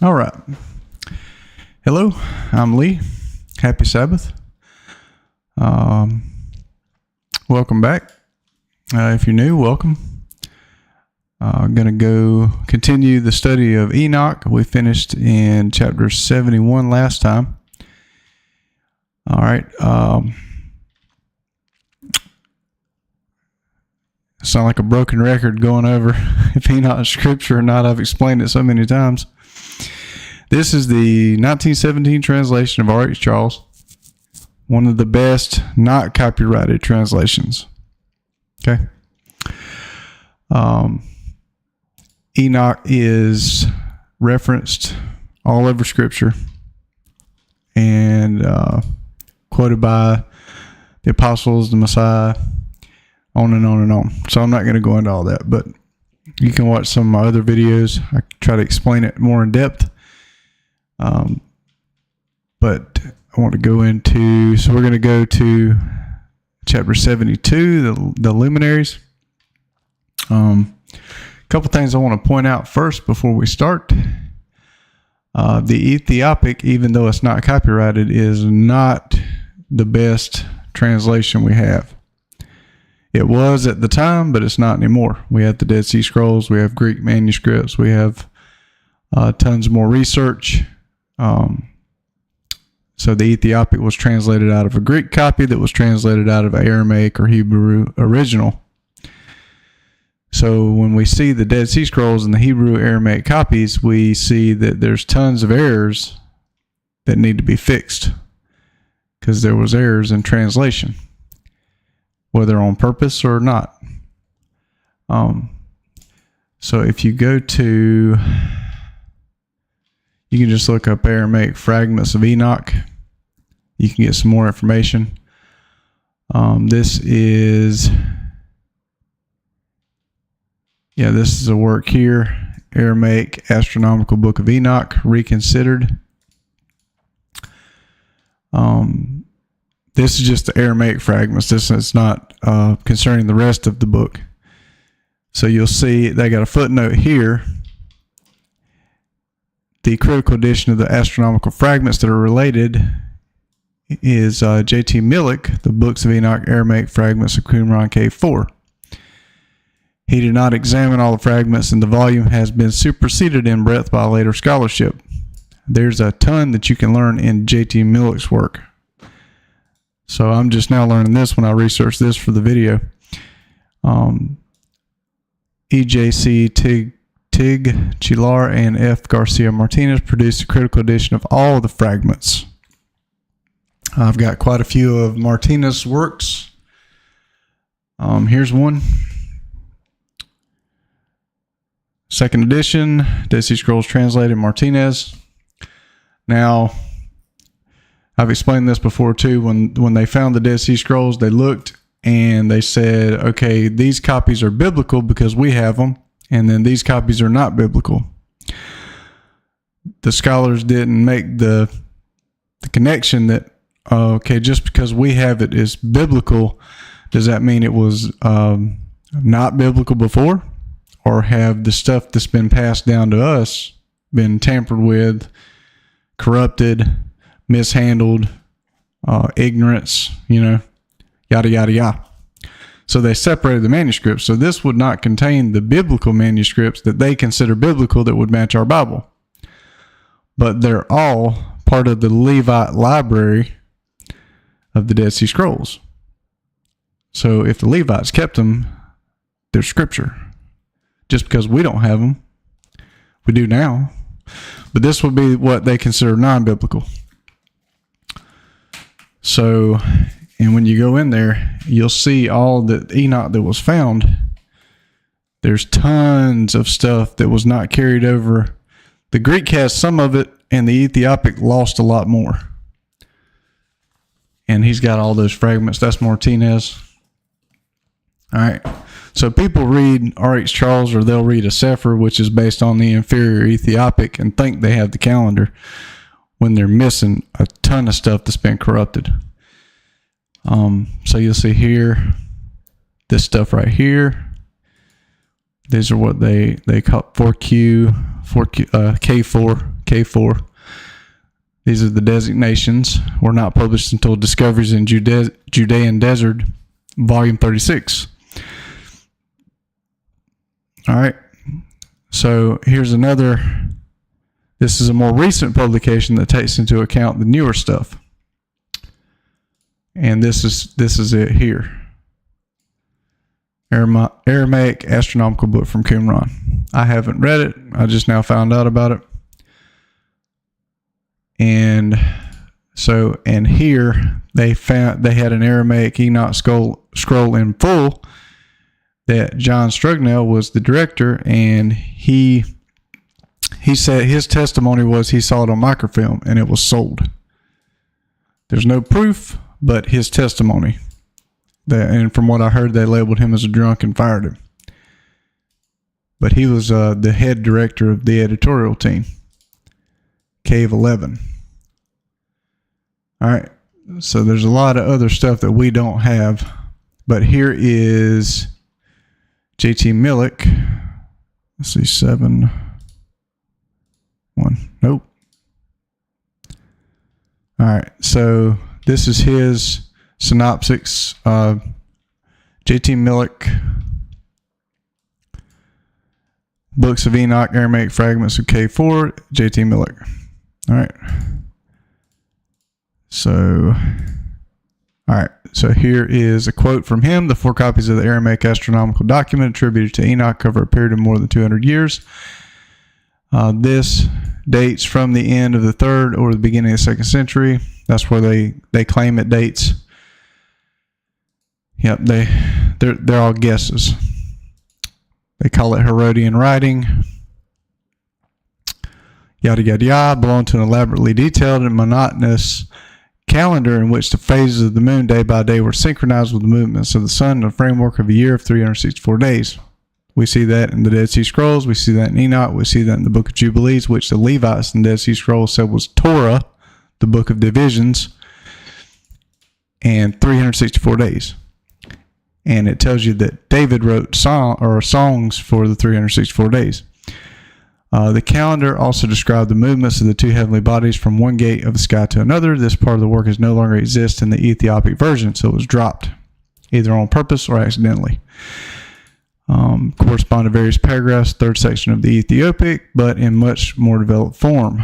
All right. Hello, I'm Lee. Happy Sabbath. Welcome back. If you're new, welcome. I'm going to go continue the study of Enoch. We finished in chapter 71 last time. All right. Sound like a broken record going over if Enoch is scripture or not. I've explained it so many times. This is the 1917 translation of R.H. Charles, one of the best not copyrighted translations. Okay. Enoch is referenced all over Scripture and quoted by the apostles, the Messiah, on and on and on. So I'm not going to go into all that, but you can watch some of my other videos. I try to explain it more in depth. But I want to go into, so we're going to go to chapter 72, the luminaries. A couple things I want to point out first before we start. The Ethiopic, even though it's not copyrighted, is not the best translation we have. It was at the time, but it's not anymore. We have the Dead Sea Scrolls, we have Greek manuscripts, we have tons more research. So the Ethiopic was translated out of a Greek copy that was translated out of Aramaic or Hebrew original. So when we see the Dead Sea Scrolls and the Hebrew Aramaic copies, we see that there's tons of errors that need to be fixed because there was errors in translation, whether on purpose or not. So if you go to, you can just look up Aramaic fragments of Enoch. You can get some more information. This is a work here. Aramaic Astronomical Book of Enoch, Reconsidered. This is just the Aramaic fragments. This is not concerning the rest of the book. So you'll see they got a footnote here. The critical edition of the astronomical fragments that are related is J.T. Millick, the Books of Enoch, Aramaic Fragments of Qumran K4. He did not examine all the fragments, and the volume has been superseded in breadth by later scholarship. There's a ton that you can learn in J.T. Millick's work. So I'm just now learning this when I researched this for the video. E.J.C. Tig, Chilar, and F. Garcia Martinez produced a critical edition of all the fragments. I've got quite a few of Martinez's works. Here's one. Second edition, Dead Sea Scrolls translated, Martinez. Now, I've explained this before too. When they found the Dead Sea Scrolls, they looked and they said, okay, these copies are biblical because we have them, and then these copies are not biblical. The scholars didn't make the connection that, okay, just because we have it is biblical, does that mean it was not biblical before? Or have the stuff that's been passed down to us been tampered with, corrupted, mishandled, ignorance, yada, yada, yada. So they separated the manuscripts. So this would not contain the biblical manuscripts that they consider biblical that would match our Bible. But they're all part of the Levite library of the Dead Sea Scrolls. So if the Levites kept them, they're scripture. Just because we don't have them, we do now. But this would be what they consider non-biblical. So, and when you go in there, you'll see all the Enoch that was found. There's tons of stuff that was not carried over. The Greek has some of it, and the Ethiopic lost a lot more. And he's got all those fragments. That's Martinez. All right. So people read R.H. Charles, or they'll read a Sefer, which is based on the inferior Ethiopic, and think they have the calendar when they're missing a ton of stuff that's been corrupted. So you'll see here, this stuff right here. These are what they call K4, K4. These are the designations. Were not published until Discoveries in Judean Desert, Volume 36. All right. So here's another. This is a more recent publication that takes into account the newer stuff. And this is it here. Aramaic Astronomical Book from Qumran. I haven't read it. I just now found out about it. And here they had an Aramaic Enoch scroll in full that John Strugnell was the director, and he said his testimony was he saw it on microfilm and it was sold. There's no proof, but his testimony. And from what I heard, they labeled him as a drunk and fired him. But he was the head director of the editorial team. Cave 11. All right. So there's a lot of other stuff that we don't have. But here is JT Millick. Let's see, 7-1. Nope. All right. So this is his synopsis. JT Millick. Books of Enoch, Aramaic Fragments of K4, JT Millick. All right. So here is a quote from him. The 4 copies of the Aramaic astronomical document attributed to Enoch cover a period of more than 200 years. This dates from the end of the 3rd or the beginning of the 2nd century. That's where they claim it dates. Yep, they're all guesses. They call it Herodian writing. Yada, yada, yada. Belong to an elaborately detailed and monotonous calendar in which the phases of the moon day by day were synchronized with the movements of the sun in a framework of a year of 364 days. We see that in the Dead Sea Scrolls. We see that in Enoch. We see that in the Book of Jubilees, which the Levites in the Dead Sea Scrolls said was Torah, the Book of Divisions, and 364 days. And it tells you that David wrote songs for the 364 days. The calendar also described the movements of the 2 heavenly bodies from one gate of the sky to another. This part of the work is no longer exists in the Ethiopic version, so it was dropped, either on purpose or accidentally. Correspond to various paragraphs, 3rd section of the Ethiopic, but in much more developed form.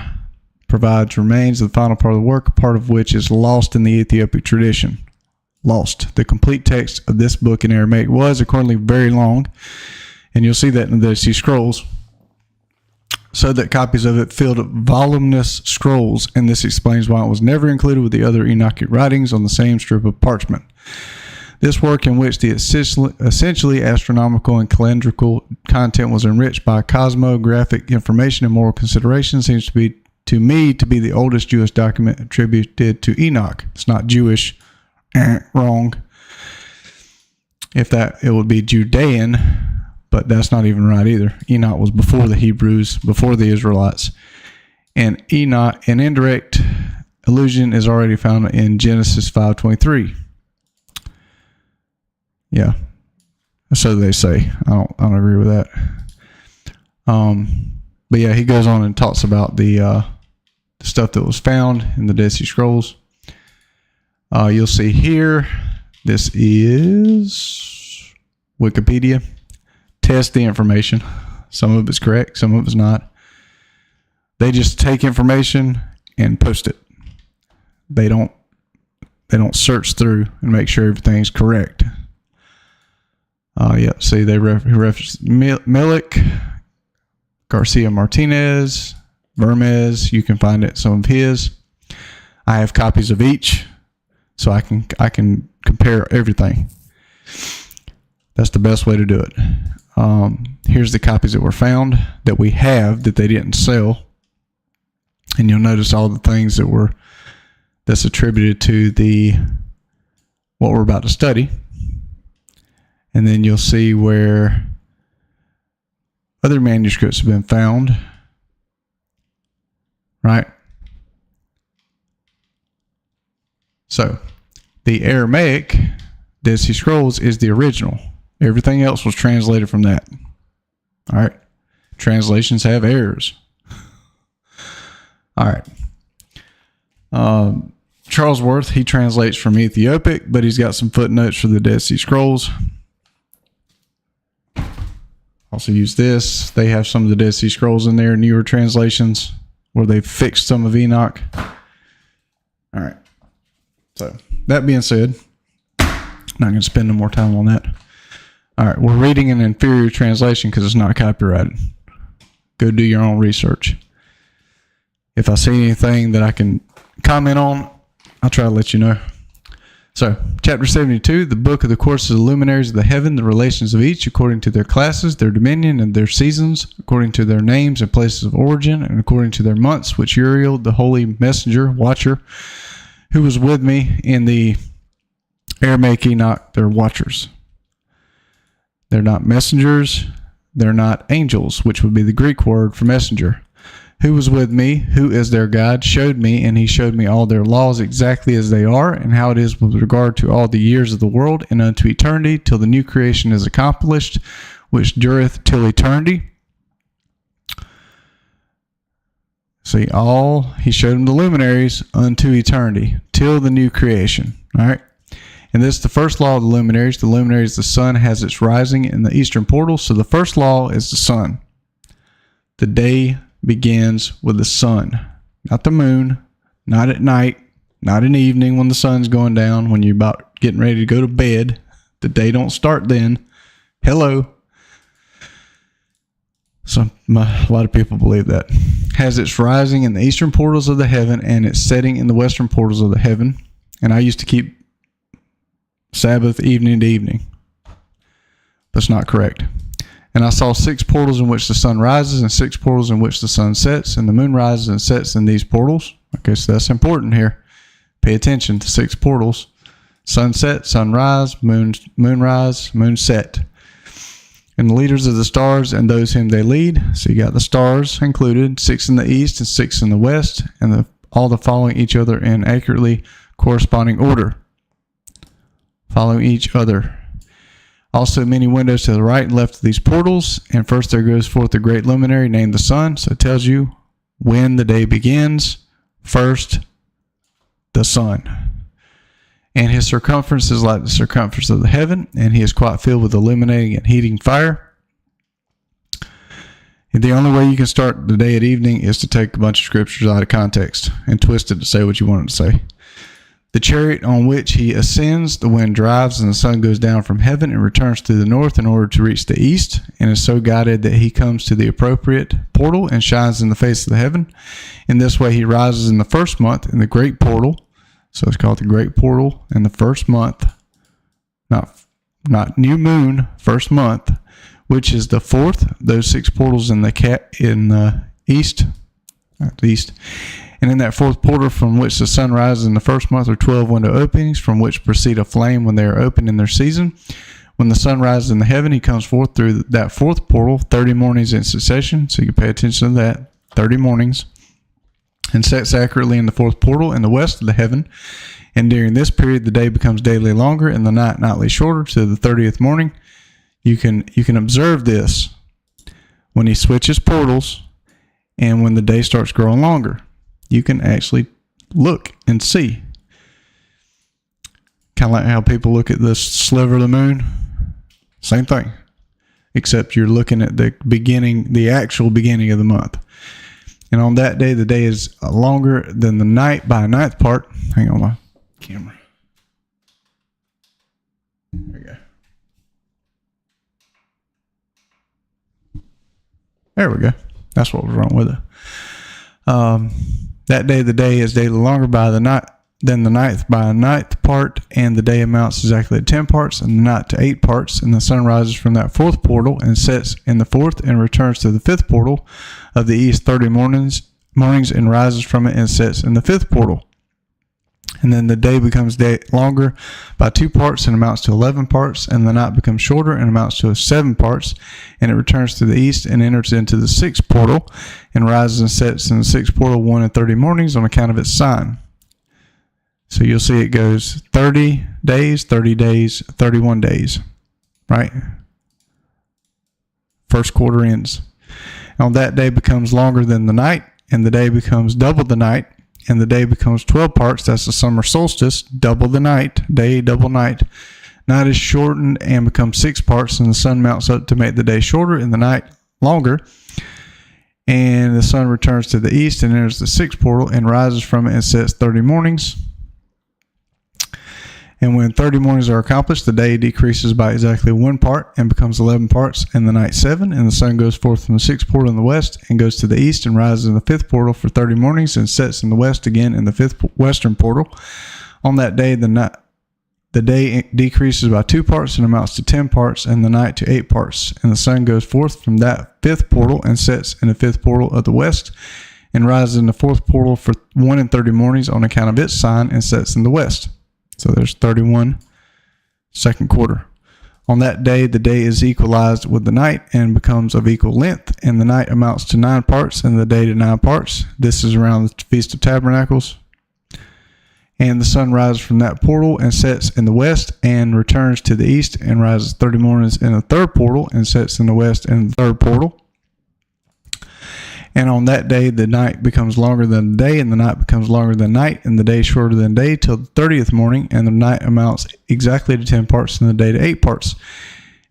Provides remains of the final part of the work, part of which is lost in the Ethiopic tradition. Lost. The complete text of this book in Aramaic was accordingly very long, and you'll see that in the Dead Sea Scrolls, so that copies of it filled voluminous scrolls, and this explains why it was never included with the other Enochic writings on the same strip of parchment. This work, in which the essentially astronomical and calendrical content was enriched by cosmographic information and moral consideration, seems to me to be the oldest Jewish document attributed to Enoch. It's not Jewish. Wrong. If that, it would be Judean, but that's not even right either. Enoch was before the Hebrews, before the Israelites. And Enoch, an indirect allusion is already found in Genesis 5:23. Yeah. So they say. I don't agree with that. But yeah, he goes on and talks about the stuff that was found in the Dead Sea Scrolls. You'll see here, this is Wikipedia. Test the information. Some of it's correct, some of it's not. They just take information and post it. They don't search through and make sure everything's correct. See, they reference Millick, Garcia Martinez, Vermes. You can find it, some of his. I have copies of each, so I can compare everything. That's the best way to do it. Here's the copies that were found that we have that they didn't sell, and you'll notice all the things that's attributed to what we're about to study. And then you'll see where other manuscripts have been found, right? So, the Aramaic Dead Sea Scrolls is the original. Everything else was translated from that. All right. Translations have errors. All right. Charles Worth, he translates from Ethiopic, but he's got some footnotes for the Dead Sea Scrolls. Also use this. They have some of the Dead Sea Scrolls in there, newer translations, where they've fixed some of Enoch. All right. So, that being said, not going to spend no more time on that. All right. We're reading an inferior translation because it's not copyrighted. Go do your own research. If I see anything that I can comment on, I'll try to let you know. So, chapter 72, the book of the courses of the luminaries of the heaven, the relations of each according to their classes, their dominion, and their seasons, according to their names and places of origin, and according to their months, which Uriel, the holy messenger, watcher, who was with me in the Aramaic Enoch, they're watchers. They're not messengers, they're not angels, which would be the Greek word for messenger. Who was with me, who is their God, showed me, and he showed me all their laws exactly as they are, and how it is with regard to all the years of the world, and unto eternity, till the new creation is accomplished, which dureth till eternity. See, he showed them the luminaries unto eternity, till the new creation. All right. And this is the first law of the luminaries. The luminaries, the sun has its rising in the eastern portal. So the first law is the sun. The day begins with the sun, not the moon, not at night, not in the evening when the sun's going down, when you're about getting ready to go to bed. The day don't start then. Hello. A lot of people believe that. Has its rising in the eastern portals of the heaven and its setting in the western portals of the heaven. And I used to keep Sabbath evening to evening. That's not correct. And I saw 6 portals in which the sun rises and 6 portals in which the sun sets, and the moon rises and sets in these portals. Okay, so that's important here. Pay attention to 6 portals. Sunset, sunrise, moonrise, moon set. And the leaders of the stars and those whom they lead. So you got the stars included, 6 in the east and 6 in the west, and all the following each other in accurately corresponding order. Following each other. Also many windows to the right and left of these portals. And first there goes forth the great luminary named the sun. So it tells you when the day begins. First, the sun. And his circumference is like the circumference of the heaven. And he is quite filled with illuminating and heating fire. And the only way you can start the day at evening is to take a bunch of scriptures out of context and twist it to say what you want it to say. The chariot on which he ascends, the wind drives, and the sun goes down from heaven and returns to the north in order to reach the east, and is so guided that he comes to the appropriate portal and shines in the face of the heaven. In this way he rises in the first month in the great portal. So it's called the great portal in the first month. Not new moon, first month, which is the 4th. Those 6 portals in the east. And in that 4th portal from which the sun rises in the first month are 12 window openings, from which proceed a flame when they are open in their season. When the sun rises in the heaven, he comes forth through that 4th portal 30 mornings in succession. So you can pay attention to that. 30 mornings. And sets accurately in the 4th portal in the west of the heaven. And during this period, the day becomes daily longer and the night nightly shorter to the 30th morning. You can observe this when he switches portals and when the day starts growing longer. You can actually look and see. Kind of like how people look at the sliver of the moon. Same thing. Except you're looking at the actual beginning of the month. And on that day, the day is longer than the night by a 9th part. Hang on my camera. There we go. There we go. That's what was wrong with it. That day, the day is daily longer by the night than the 9th by a 9th part, and the day amounts exactly to 10 parts, and the night to 8 parts. And the sun rises from that 4th portal and sets in the 4th, and returns to the 5th portal of the east 30 mornings, and rises from it and sets in the 5th portal. And then the day becomes longer by 2 parts and amounts to 11 parts, and the night becomes shorter and amounts to 7 parts, and it returns to the east and enters into the 6th portal, and rises and sets in the 6th portal 1 and 30 mornings on account of its sign. So you'll see it goes 30 days, 31 days, right? First quarter ends. On that day becomes longer than the night, and the day becomes double the night, and the day becomes 12 parts. That's the summer solstice, double the night, day, double night. Night is shortened and becomes 6 parts, and the sun mounts up to make the day shorter and the night longer. And the sun returns to the east and enters the 6th portal and rises from it and sets 30 mornings. And when 30 mornings are accomplished, the day decreases by exactly 1 part and becomes 11 parts, and the night 7. And the sun goes forth from the 6th portal in the west and goes to the east and rises in the 5th portal for 30 mornings and sets in the west again in the 5th western portal. On that day, the day decreases by 2 parts and amounts to 10 parts, and the night to 8 parts. And the sun goes forth from that 5th portal and sets in the 5th portal of the west and rises in the 4th portal for 1 and 30 mornings on account of its sign and sets in the west. So there's 31 second quarter. On that day, the day is equalized with the night and becomes of equal length, and the night amounts to 9 parts and the day to 9 parts. This is around the Feast of Tabernacles. And the sun rises from that portal and sets in the west and returns to the east and rises 30 mornings in the 3rd portal and sets in the west in the 3rd portal. And on that day, the night becomes longer than the day, and the night becomes longer than night, and the day shorter than day till the 30th morning, and the night amounts exactly to 10 parts, and the day to 8 parts.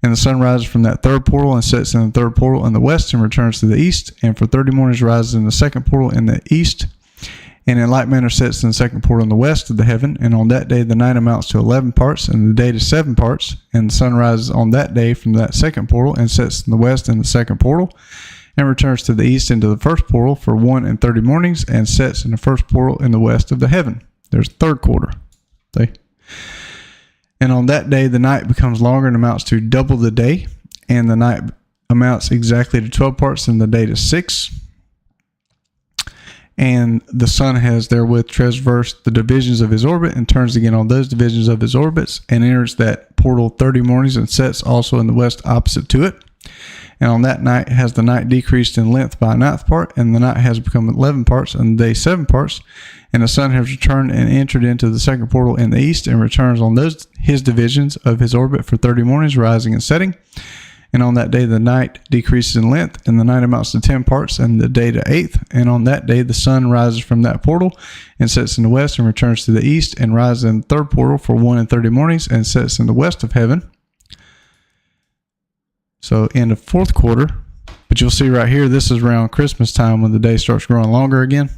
And the sun rises from that 3rd portal and sets in the 3rd portal in the west and returns to the east, and for 30 mornings rises in the 2nd portal in the east, and in like manner sets in the 2nd portal in the west of the heaven. And on that day, the night amounts to 11 parts, and the day to 7 parts, and the sun rises on that day from that 2nd portal and sets in the west in the 2nd portal, and returns to the east into the 1st portal for 1 and 30 mornings, and sets in the 1st portal in the west of the heaven. There's 3rd quarter. See? And on that day, the night becomes longer and amounts to double the day, and the night amounts exactly to 12 parts, and the day to 6. And the sun has therewith traversed the divisions of his orbit and turns again on those divisions of his orbits and enters that portal 30 mornings and sets also in the west opposite to it. And on that night has the night decreased in length by a 9th part, and the night has become 11 parts, and the day 7 parts. And the sun has returned and entered into the 2nd portal in the east and returns on those his divisions of his orbit for 30 mornings, rising and setting. And on that day the night decreases in length, and the night amounts to 10 parts, and the day to 8th. And on that day the sun rises from that portal and sets in the west and returns to the east and rises in the 3rd portal for 1 and 30 mornings and sets in the west of heaven. So in the 4th quarter, but you'll see right here, this is around Christmas time when the day starts growing longer again.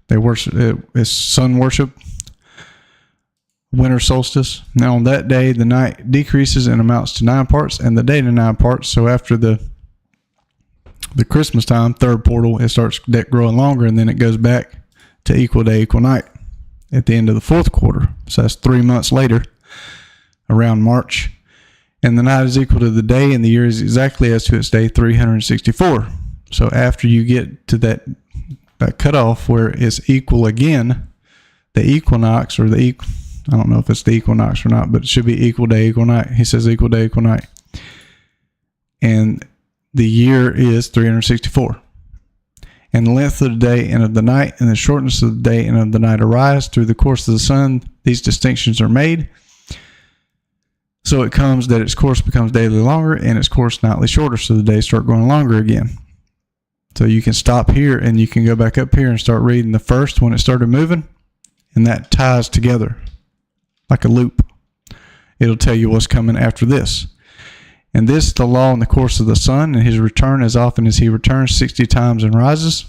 They worship, it's sun worship, winter solstice. Now on that day, the night decreases and amounts to 9 parts, and the day to 9 parts. So after the Christmas time, 3rd portal, it starts growing longer, and then it goes back to equal day, equal night at the end of the 4th quarter. So that's 3 months later, around March. And the night is equal to the day, and the year is exactly as to its day, 364. So after you get to that cutoff where it's equal again, the equinox, or I don't know if it's the equinox or not, but it should be equal day, equal night. He says equal day, equal night. And the year is 364. And the length of the day and of the night and the shortness of the day and of the night arise through the course of the sun. These distinctions are made. So it comes that its course becomes daily longer and its course nightly shorter, so the days start going longer again. So you can stop here and you can go back up here and start reading the first when it started moving, and that ties together like a loop. It'll tell you what's coming after this. And this is the law in the course of the sun, and his return as often as he returns 60 times and rises.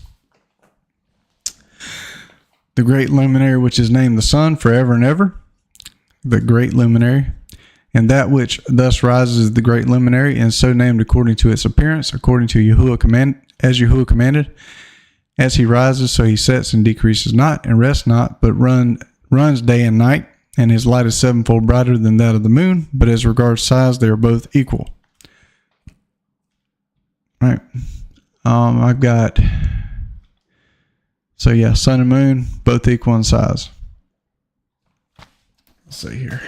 The great luminary which is named the sun forever and ever, the great luminary. And that which thus rises is the great luminary, and so named according to its appearance, according to as Yahuwah commanded. As he rises, so he sets and decreases not, and rests not, but runs day and night, and his light is 7-fold brighter than that of the moon, but as regards size, they are both equal. All right. I've got, so yeah, sun and moon, both equal in size. Let's see here.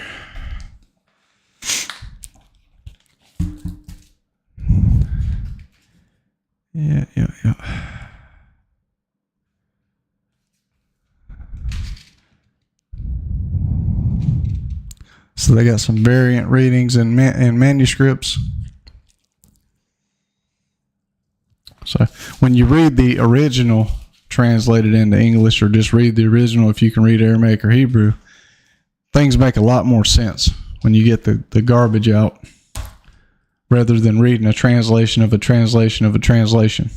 Yeah. So they got some variant readings and manuscripts. So when you read the original translate it into English or just read the original if you can read Aramaic or Hebrew, things make a lot more sense when you get the garbage out rather than reading a translation of a translation of a translation.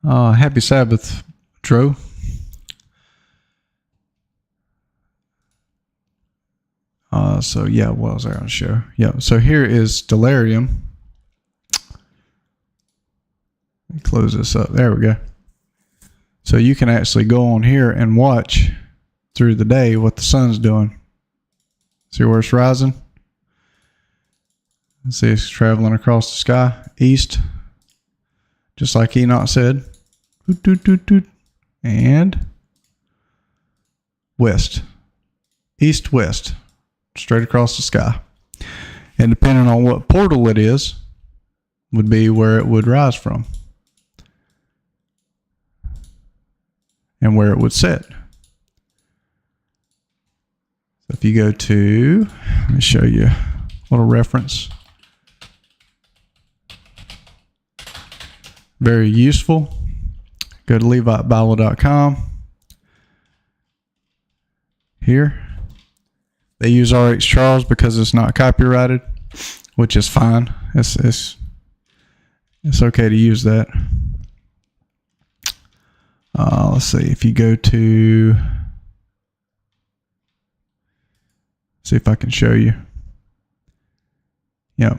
Happy Sabbath, Dro. So yeah, what was I going to show? Yeah, so here is Stellarium. Let me close this up. There we go. So you can actually go on here and watch through the day what the sun's doing. See where it's rising? See it's traveling across the sky, east, just like Enoch said. Doot, doot, doot, doot. And west, east, west, straight across the sky. And depending on what portal it is, would be where it would rise from and where it would set. So if you go to, let me show you a little reference. Very useful. Go to LeviteBible.com. Here, they use R.H. Charles because it's not copyrighted, which is fine. It's okay to use that. Let's see if you go to, see if I can show you. Yep.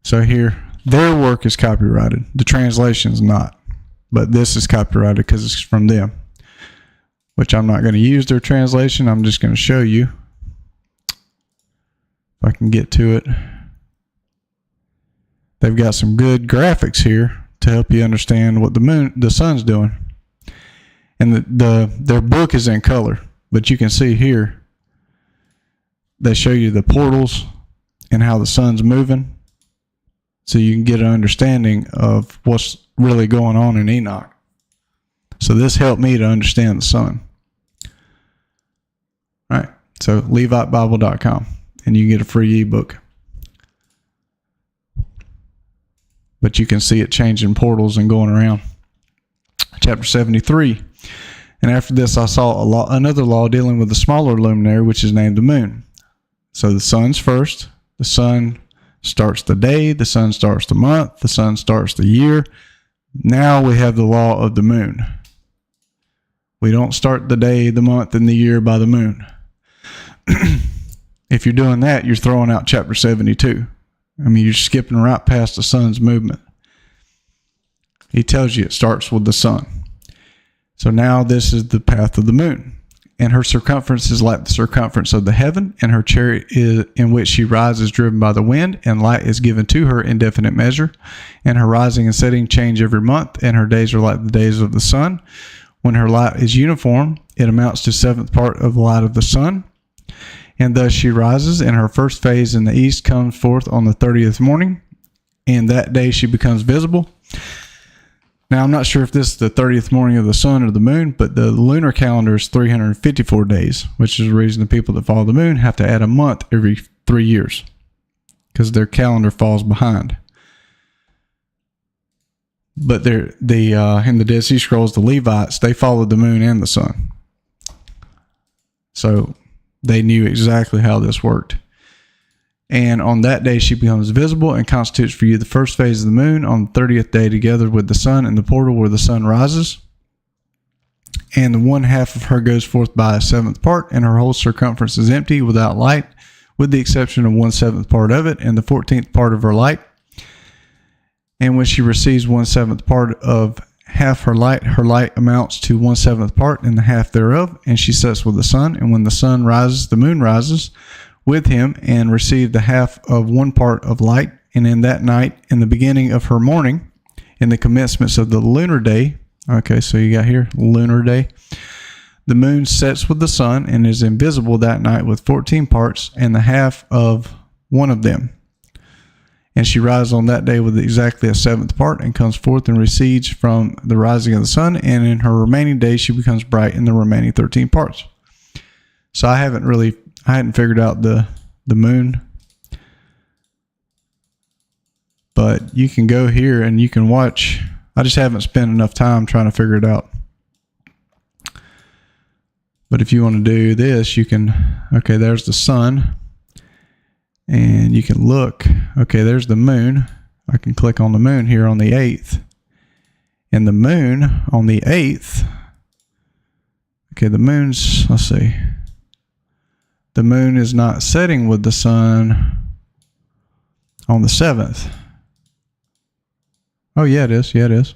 So here, their work is copyrighted. The translation's not, but this is copyrighted because it's from them, which I'm not going to use their translation. I'm just going to show you if I can get to it. They've got some good graphics here to help you understand what the sun's doing. And their book is in color, but you can see here, they show you the portals and how the sun's moving. So you can get an understanding of what's really going on in Enoch. So this helped me to understand the sun. All right. So LeviteBible.com, and you can get a free ebook. But you can see it changing portals and going around. Chapter 73. And after this, I saw another law dealing with the smaller luminary, which is named the moon. So the sun's first. The sun starts the day. The sun starts the month. The sun starts the year. Now we have the law of the moon. We don't start the day, the month, and the year by the moon. If you're doing that, you're throwing out chapter 72. I mean, you're skipping right past the sun's movement. He tells you it starts with the sun. So now this is the path of the moon. And her circumference is like the circumference of the heaven, and her chariot in which she rides is driven by the wind, and light is given to her in definite measure. And her rising and setting change every month, and her days are like the days of the sun. When her light is uniform, it amounts to 7th part of the light of the sun. And thus she rises, and her first phase in the east comes forth on the 30th morning, and that day she becomes visible. Now, I'm not sure if this is the 30th morning of the sun or the moon, but the lunar calendar is 354 days, which is the reason the people that follow the moon have to add a month every 3 years because their calendar falls behind. But in the Dead Sea Scrolls, the Levites, they followed the moon and the sun. So they knew exactly how this worked. And on that day, she becomes visible and constitutes for you the first phase of the moon on the 30th day together with the sun in the portal where the sun rises. And the 1/2 of her goes forth by a 7th part, and her whole circumference is empty without light, with the exception of 1/7 part of it and the 14th part of her light. And when she receives 1/7 part of half her light amounts to 1/7 part and the half thereof, and she sets with the sun. And when the sun rises, the moon rises with him and received the half of 1 part of light. And in that night, in the beginning of her morning, in the commencements of the lunar day, okay, so you got here, lunar day, the moon sets with the sun and is invisible that night with 14 parts and the half of one of them. And she rises on that day with exactly a 7th part and comes forth and recedes from the rising of the sun. And in her remaining days, she becomes bright in the remaining 13 parts. So I hadn't figured out the moon, but you can go here and you can watch. I just haven't spent enough time trying to figure it out. But if you want to do this, you can, okay, there's the sun. And you can look, okay, there's the moon. I can click on the moon here on the 8th. And the moon on the 8th, okay, the moon's, let's see. The moon is not setting with the sun on the 7th. Oh, yeah, it is. Yeah, it is.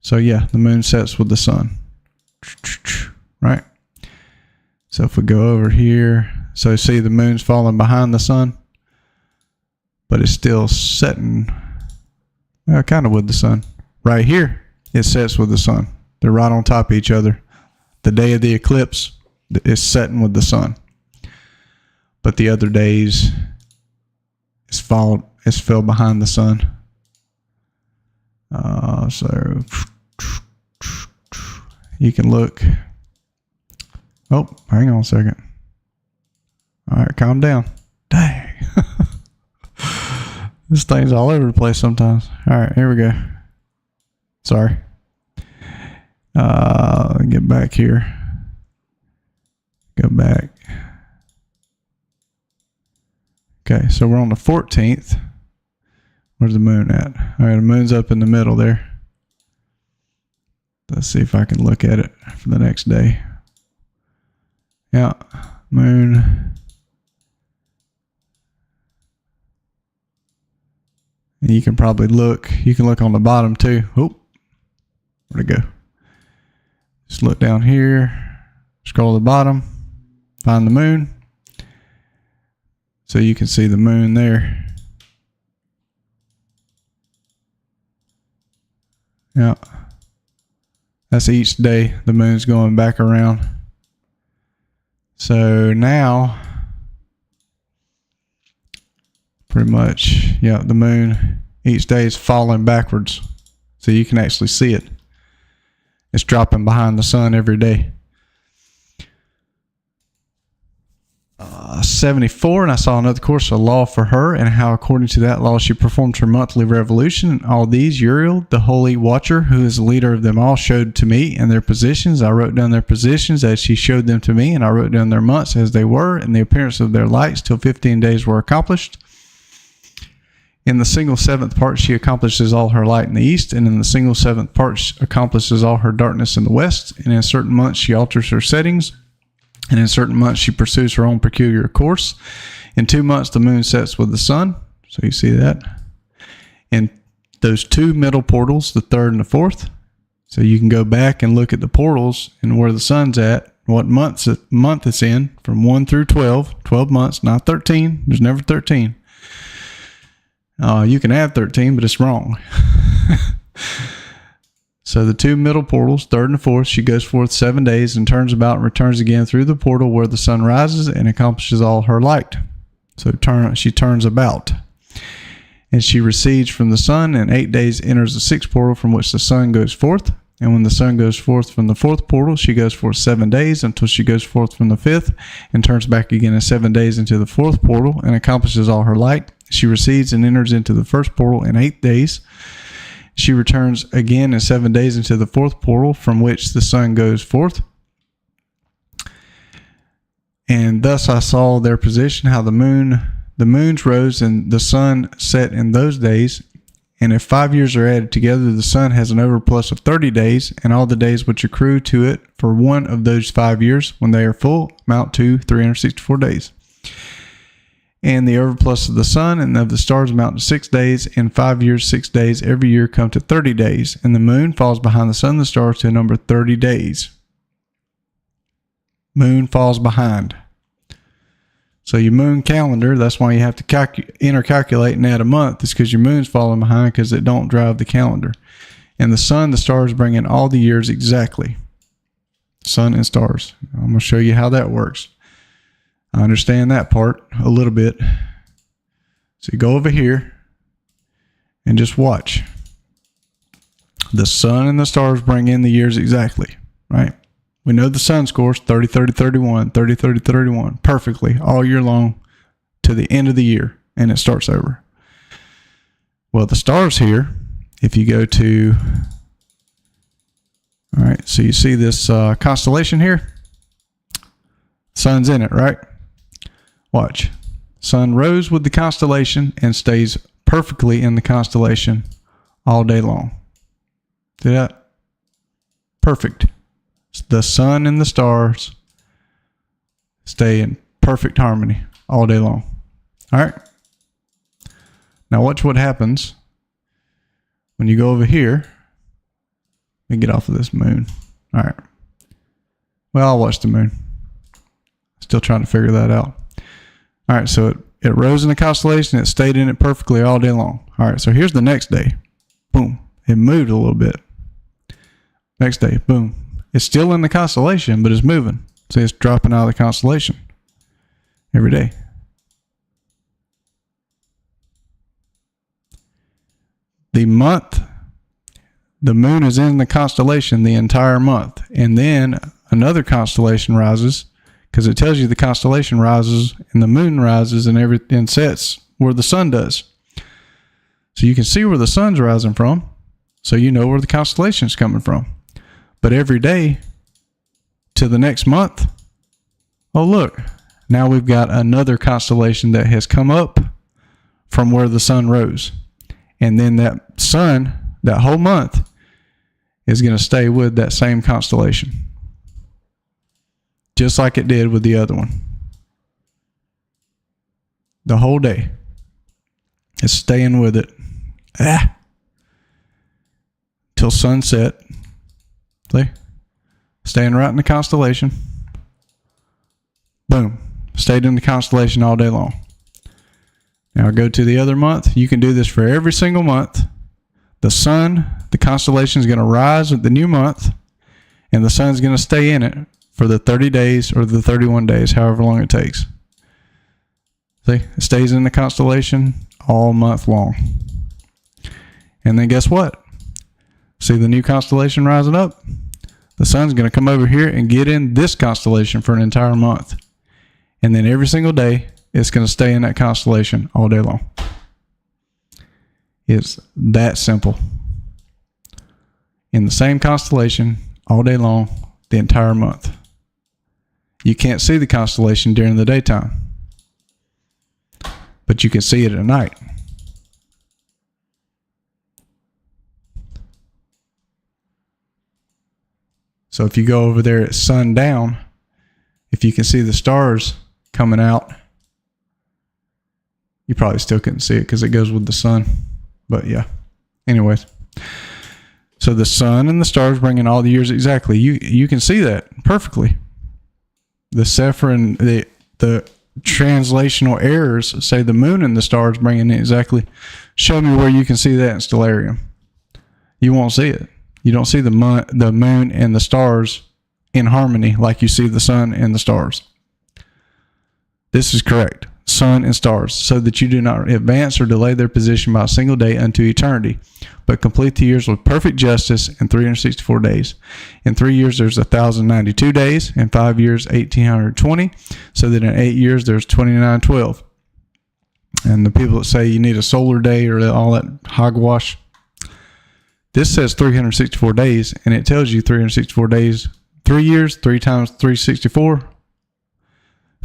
So, yeah, the moon sets with the sun. Right? So, if we go over here, so see the moon's falling behind the sun, but it's still setting kind of with the sun. Right here, it sets with the sun. They're right on top of each other. The day of the eclipse is setting with the sun. But the other days, it's fell behind the sun. So you can look. Oh, hang on a second. All right, calm down. Dang. This thing's all over the place sometimes. All right, here we go. Sorry. Get back here. Go back. Okay, so we're on the 14th. Where's the moon at? All right, the moon's up in the middle there. Let's see if I can look at it for the next day. Yeah, moon. And you can probably look. You can look on the bottom too. Oh, where'd it go? Just look down here. Scroll to the bottom. Find the moon. So you can see the moon there. Yeah. That's each day the moon's going back around. So now, pretty much, yeah, the moon each day is falling backwards. So you can actually see it. It's dropping behind the sun every day. 74, and I saw another course, a law for her, and how according to that law she performed her monthly revolution. And all these Uriel, the holy watcher, who is the leader of them all, showed to me and their positions. I wrote down their positions as she showed them to me, and I wrote down their months as they were, and the appearance of their lights till 15 days were accomplished. In the single seventh part she accomplishes all her light in the east, and in the single seventh part she accomplishes all her darkness in the west, and in certain months she alters her settings, and in certain months she pursues her own peculiar course. In 2 months the moon sets with the sun, so you see that. In those two middle portals, the third and the fourth, so you can go back and look at the portals and where the sun's at, what month it's in, from 1 through 12, 12 months, not 13. There's never 13. You can add 13, but it's wrong. So the two middle portals, third and fourth, she goes forth 7 days and turns about and returns again through the portal where the sun rises and accomplishes all her light. So she turns about. And she recedes from the sun, and 8 days enters the sixth portal from which the sun goes forth. And when the sun goes forth from the fourth portal, she goes forth 7 days until she goes forth from the fifth and turns back again in 7 days into the fourth portal and accomplishes all her light. She recedes and enters into the first portal in 8 days. She returns again in 7 days into the fourth portal from which the sun goes forth. And thus I saw their position, how the moons rose and the sun set in those days. And if 5 years are added together, the sun has an overplus of 30 days, and all the days which accrue to it for one of those 5 years, when they are full, amount to 364 days. And the overplus of the sun and of the stars amount to 6 days, and 5 years, 6 days, every year come to 30 days. And the moon falls behind the sun and the stars to a number of 30 days. Moon falls behind. So your moon calendar, that's why you have to intercalculate and add a month, is because your moon's falling behind because it don't drive the calendar. And the sun, the stars bring in all the years exactly. Sun and stars. I'm going to show you how that works. I understand that part a little bit. So you go over here and just watch. The sun and the stars bring in the years exactly, right? We know the sun's course, 30, 30, 31, 30, 30, 31, perfectly all year long to the end of the year, and it starts over. Well, the stars here, if you go to, all right, so you see this constellation here? Sun's in it, right? Watch. Sun rose with the constellation and stays perfectly in the constellation all day long. See that? Perfect. The sun and the stars stay in perfect harmony all day long. All right. Now watch what happens when you go over here. Let me get off of this moon. All right. Well, I'll watch the moon. Still trying to figure that out. All right, so it rose in the constellation. It stayed in it perfectly all day long. All right, so here's the next day. Boom. It moved a little bit. Next day, boom. It's still in the constellation, but it's moving. See, it's dropping out of the constellation every day. The month, the moon is in the constellation the entire month. And then another constellation rises, because it tells you the constellation rises and the moon rises and sets where the sun does. So you can see where the sun's rising from, so you know where the constellation's coming from. But every day to the next month, oh look, now we've got another constellation that has come up from where the sun rose. And then that sun, that whole month, is going to stay with that same constellation. Just like it did with the other one. The whole day. It's staying with it. Till sunset. See? Staying right in the constellation. Boom. Stayed in the constellation all day long. Now go to the other month. You can do this for every single month. The sun, the constellation is going to rise with the new month, and the sun's going to stay in it for the 30 days or the 31 days, however long it takes. See, it stays in the constellation all month long. And then guess what? See the new constellation rising up? The sun's going to come over here and get in this constellation for an entire month. And then every single day, it's going to stay in that constellation all day long. It's that simple. In the same constellation all day long, the entire month. You can't see the constellation during the daytime, but you can see it at night. So if you go over there at sundown, if you can see the stars coming out, you probably still couldn't see it because it goes with the sun. But yeah, anyways. So the sun and the stars bring in all the years exactly. You can see that perfectly. The Sephir and the translational errors say the moon and the stars bring in exactly. Show me where you can see that in Stellarium. You won't see it. You don't see the moon and the stars in harmony like you see the sun and the stars. This is correct. Sun and stars, so that you do not advance or delay their position by a single day unto eternity, but complete the years with perfect justice in 364 days. In 3 years, there's 1,092 days. In 5 years, 1,820. So that in 8 years, there's 2,912. And the people that say you need a solar day or all that hogwash, this says 364 days, and it tells you 364 days, 3 years, 3 times 364,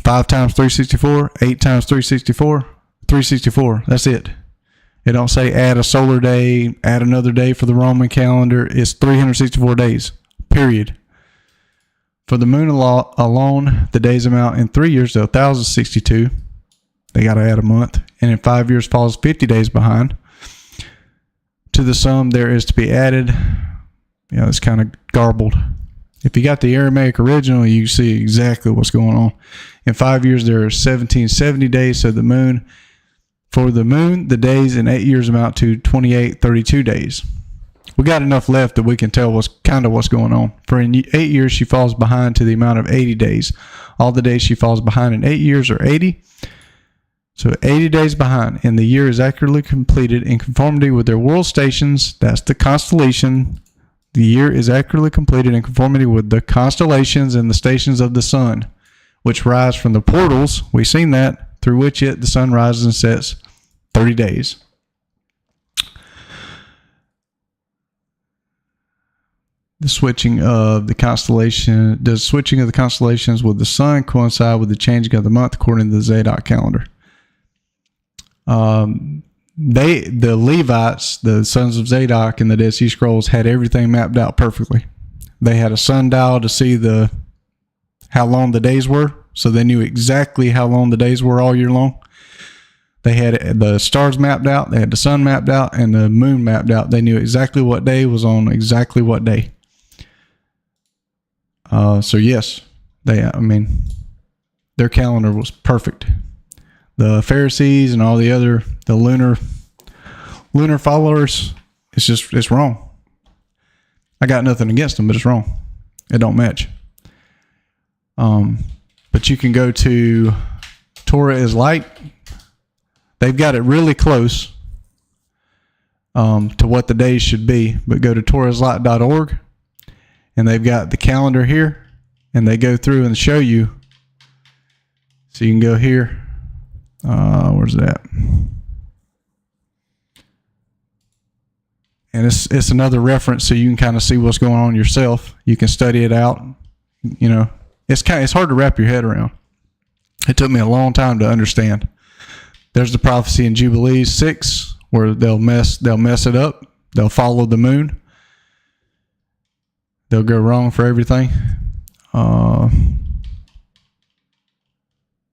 5 times 364, 8 times 364, 364. That's it. It don't say add a solar day, add another day for the Roman calendar. It's 364 days, period. For the moon alone, the days amount in 3 years to 1,062. They got to add a month. And in 5 years falls 50 days behind. To the sum there is to be added. It's kind of garbled. If you got the Aramaic original, you see exactly what's going on. In 5 years, there are 1,770 days. So for the moon, the days in 8 years amount to 2832 days. We got enough left that we can tell what's going on. For in 8 years, she falls behind to the amount of 80 days. All the days she falls behind in 8 years are 80. So 80 days behind, and the year is accurately completed in conformity with their world stations. That's the constellation. The year is accurately completed in conformity with the constellations and the stations of the sun, which rise from the portals. We've seen that, through which the sun rises and sets 30 days. the switching of the constellation. Does switching of the constellations with the sun coincide with the changing of the month according to the Zadok calendar? The Levites, the sons of Zadok in the Dead Sea Scrolls, had everything mapped out perfectly. They had a sundial to see how long the days were, so they knew exactly how long the days were all year long. They had the stars mapped out, they had the sun mapped out, and the moon mapped out. They knew exactly what day was on exactly what day. So yes, their calendar was perfect. The Pharisees and all the lunar followers, it's wrong. I got nothing against them, but it's wrong. It don't match. But you can go to Torah is Light. They've got it really close to what the days should be. But go to torahslight.org, and they've got the calendar here, and they go through and show you. So you can go here. Where's it at? And it's another reference, so you can kind of see what's going on yourself. You can study it out. You know, it's hard to wrap your head around. It took me a long time to understand. There's the prophecy in Jubilees 6 where they'll mess it up. They'll follow the moon. They'll go wrong for everything.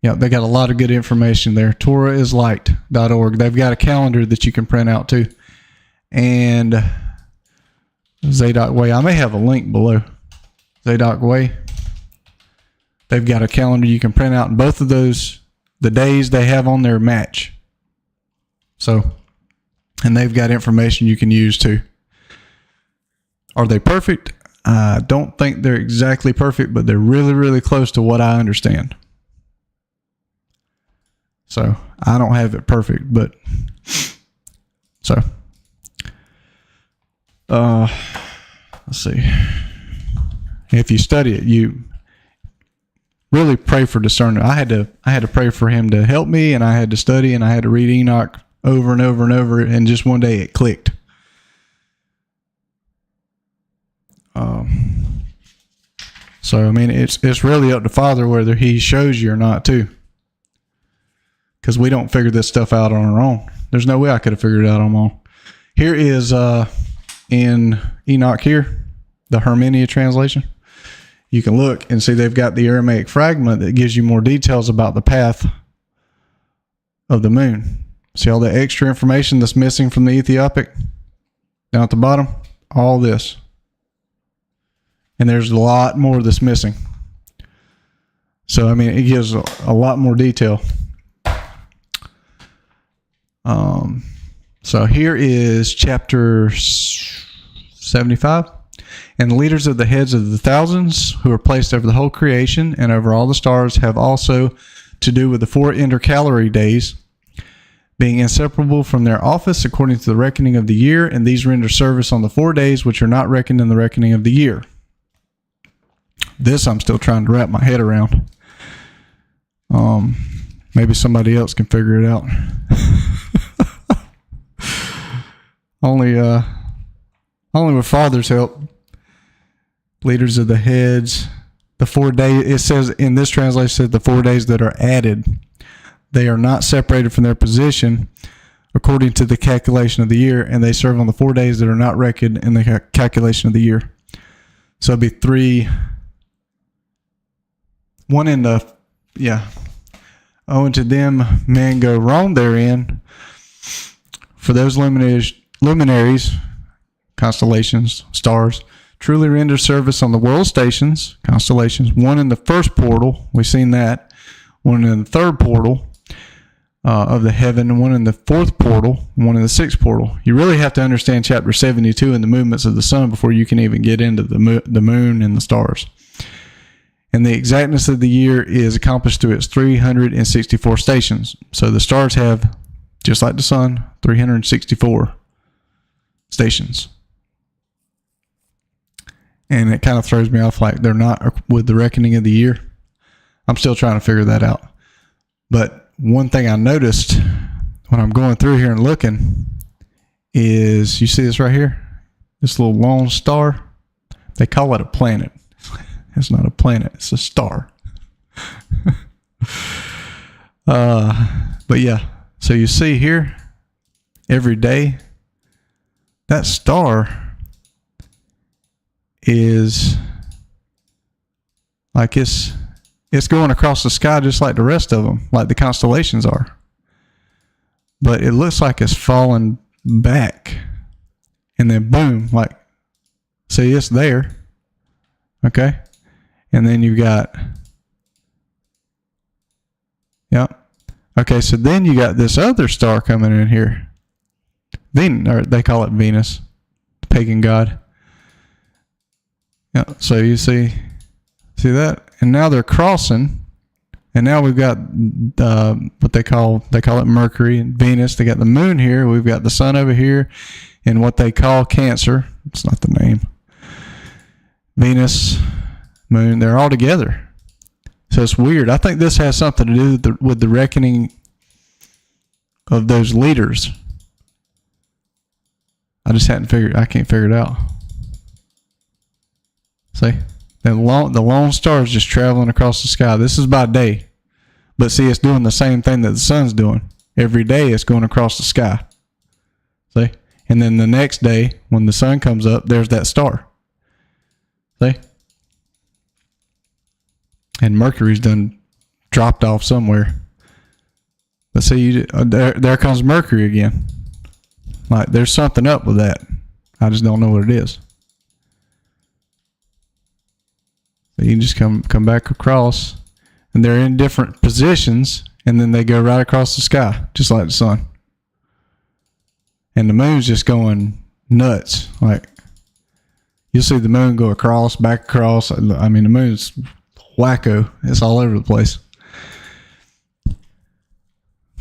Yeah, they got a lot of good information there. TorahIsLight.org. They've got a calendar that you can print out too. And Zadok Way. I may have a link below. Zadok Way. They've got a calendar you can print out, and both of those, the days they have on there match. So, and they've got information you can use too. Are they perfect? I don't think they're exactly perfect, but they're really, really close to what I understand. So, I don't have it perfect, but so, let's see. If you study it, you really pray for discernment. I had to pray for him to help me, and I had to study, and I had to read Enoch over and over and over, and just one day it clicked. So I mean, it's really up to Father whether he shows you or not too, because we don't figure this stuff out on our own. There's no way I could have figured it out on my own. Here is in Enoch here, the Hermenia translation. You can look and see they've got the Aramaic fragment that gives you more details about the path of the moon. See all the extra information that's missing from the Ethiopic? Down at the bottom, all this. And there's a lot more that's missing. So, I mean, it gives a lot more detail. So here is chapter 75. And the leaders of the heads of the thousands who are placed over the whole creation and over all the stars have also to do with the 4 intercalary days, being inseparable from their office according to the reckoning of the year, and these render service on the 4 days which are not reckoned in the reckoning of the year. This I'm still trying to wrap my head around. Maybe somebody else can figure it out. Only with Father's help. Leaders of the heads, the 4 days, it says in this translation, it says the 4 days that are added. They are not separated from their position according to the calculation of the year, and they serve on the 4 days that are not reckoned in the calculation of the year. So it'd be 3, 1 in the, owing to them, men go wrong therein. For those luminaries, constellations, stars, truly render service on the world stations, constellations, 1 in the first portal, we've seen that, 1 in the third portal of the heaven, 1 in the fourth portal, 1 in the sixth portal. You really have to understand chapter 72 and the movements of the sun before you can even get into the moon and the stars. And the exactness of the year is accomplished through its 364 stations. So the stars have, just like the sun, 364 stations. And it kind of throws me off, like they're not with the reckoning of the year. I'm still trying to figure that out. But one thing I noticed when I'm going through here and looking is, you see this right here? This little lone star? They call it a planet. It's not a planet. It's a star. But yeah, so you see here, every day, that star is like it's going across the sky just like the rest of them, like the constellations are. But it looks like it's falling back. And then boom, like, see, it's there. Okay? And then you've got, yep. Okay, so then you got this other star coming in here. Or they call it Venus, the pagan god. Yeah, so you see that? And now they're crossing. And now we've got what they call it Mercury and Venus. They got the moon here. We've got the sun over here in what they call Cancer. It's not the name. Venus, moon, they're all together. So it's weird. I think this has something to do with the reckoning of those leaders. I can't figure it out. See? The lone star is just traveling across the sky. This is by day. But see, it's doing the same thing that the sun's doing. Every day it's going across the sky. See? And then the next day, when the sun comes up, there's that star. See? And Mercury's done dropped off somewhere. But see, there comes Mercury again. Like, there's something up with that. I just don't know what it is. So you can just come back across, and they're in different positions, and then they go right across the sky, just like the sun. And the moon's just going nuts. Like, you'll see the moon go across, back across. I mean, the moon's wacko. It's all over the place.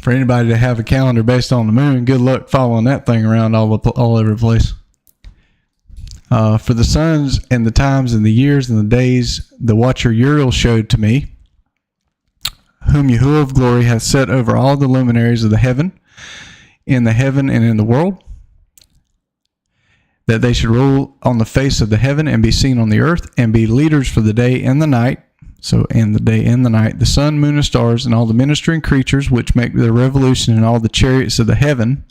For anybody to have a calendar based on the moon, good luck following that thing around all over the place. For the suns and the times and the years and the days, the watcher Uriel showed to me, whom Yahuwah of glory hath set over all the luminaries of the heaven, in the heaven and in the world, that they should rule on the face of the heaven and be seen on the earth, and be leaders for the day and the night. So, and the day and the night, the sun, moon, and stars, and all the ministering creatures which make their revolution, and all the chariots of the heaven.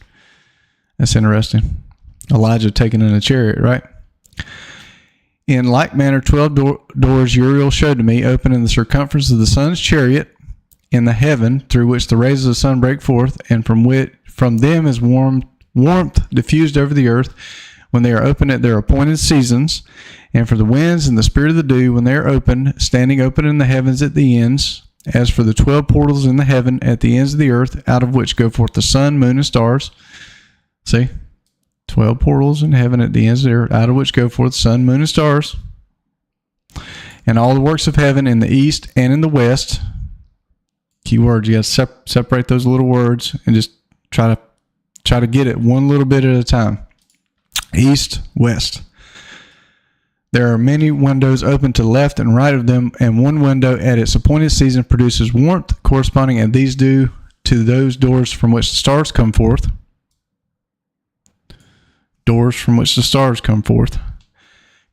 That's interesting. Elijah taken in a chariot, right? In like manner, 12 doors Uriel showed to me, open in the circumference of the sun's chariot in the heaven, through which the rays of the sun break forth, and from them is warmth diffused over the earth, when they are open at their appointed seasons, and for the winds and the spirit of the dew, when they are open, standing open in the heavens at the ends, as for the 12 portals in the heaven at the ends of the earth, out of which go forth the sun, moon, and stars. See? 12 portals in heaven at the ends of the earth, out of which go forth the sun, moon, and stars. And all the works of heaven in the east and in the west. Key words, you got to separate those little words and just try to get it one little bit at a time. East, west. There are many windows open to the left and right of them, and one window at its appointed season produces warmth corresponding, and these do to those doors from which the stars come forth. Doors from which the stars come forth,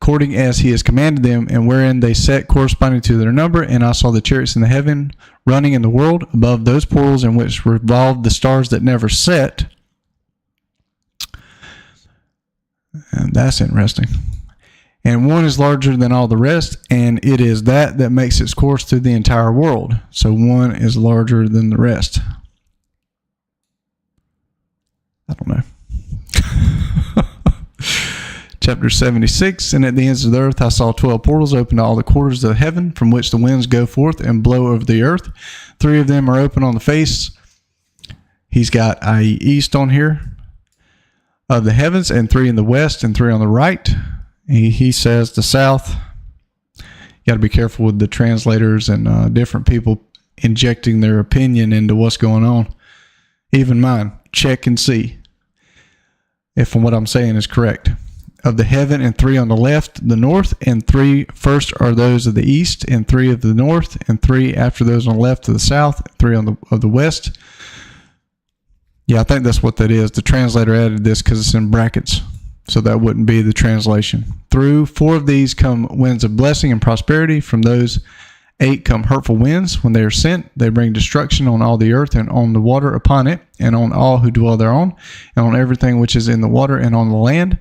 according as he has commanded them, and wherein they set corresponding to their number. And I saw the chariots in the heaven running in the world above those portals in which revolved the stars that never set. And that's interesting. And one is larger than all the rest, and it is that makes its course through the entire world. So one is larger than the rest. I don't know. Chapter 76, and at the ends of the earth I saw 12 portals open to all the quarters of heaven, from which the winds go forth and blow over the earth. 3 of them are open on the face. He's got i.e. east on here of the heavens, and 3 in the west, and 3 on the right. He says the south. You got to be careful with the translators and different people injecting their opinion into what's going on. Even mine. Check and see if what I'm saying is correct. Of the heaven, and 3 on the left, the north, and 3 first are those of the east, and 3 of the north, and 3 after those on the left of the south, 3 of the west. Yeah, I think that's what that is. The translator added this because it's in brackets. So that wouldn't be the translation. Through 4 of these come winds of blessing and prosperity. From those 8 come hurtful winds. When they are sent, they bring destruction on all the earth and on the water upon it, and on all who dwell thereon, and on everything which is in the water and on the land.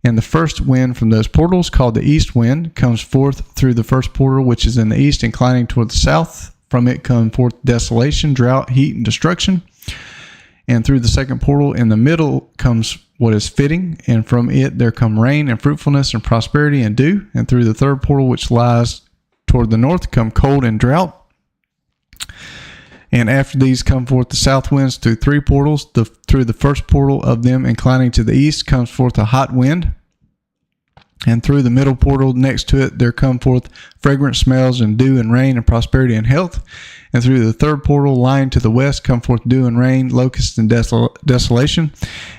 And the first wind from those portals, called the east wind, comes forth through the first portal which is in the east, inclining toward the south. From it come forth desolation, drought, heat, and destruction. And through the second portal in the middle comes what is fitting, and from it there come rain and fruitfulness and prosperity and dew. And through the third portal which lies toward the north come cold and drought. And after these come forth the south winds through 3 portals. Through the first portal of them inclining to the east comes forth a hot wind. And through the middle portal next to it there come forth fragrant smells and dew and rain and prosperity and health. And through the third portal lying to the west come forth dew and rain, locusts and desolation.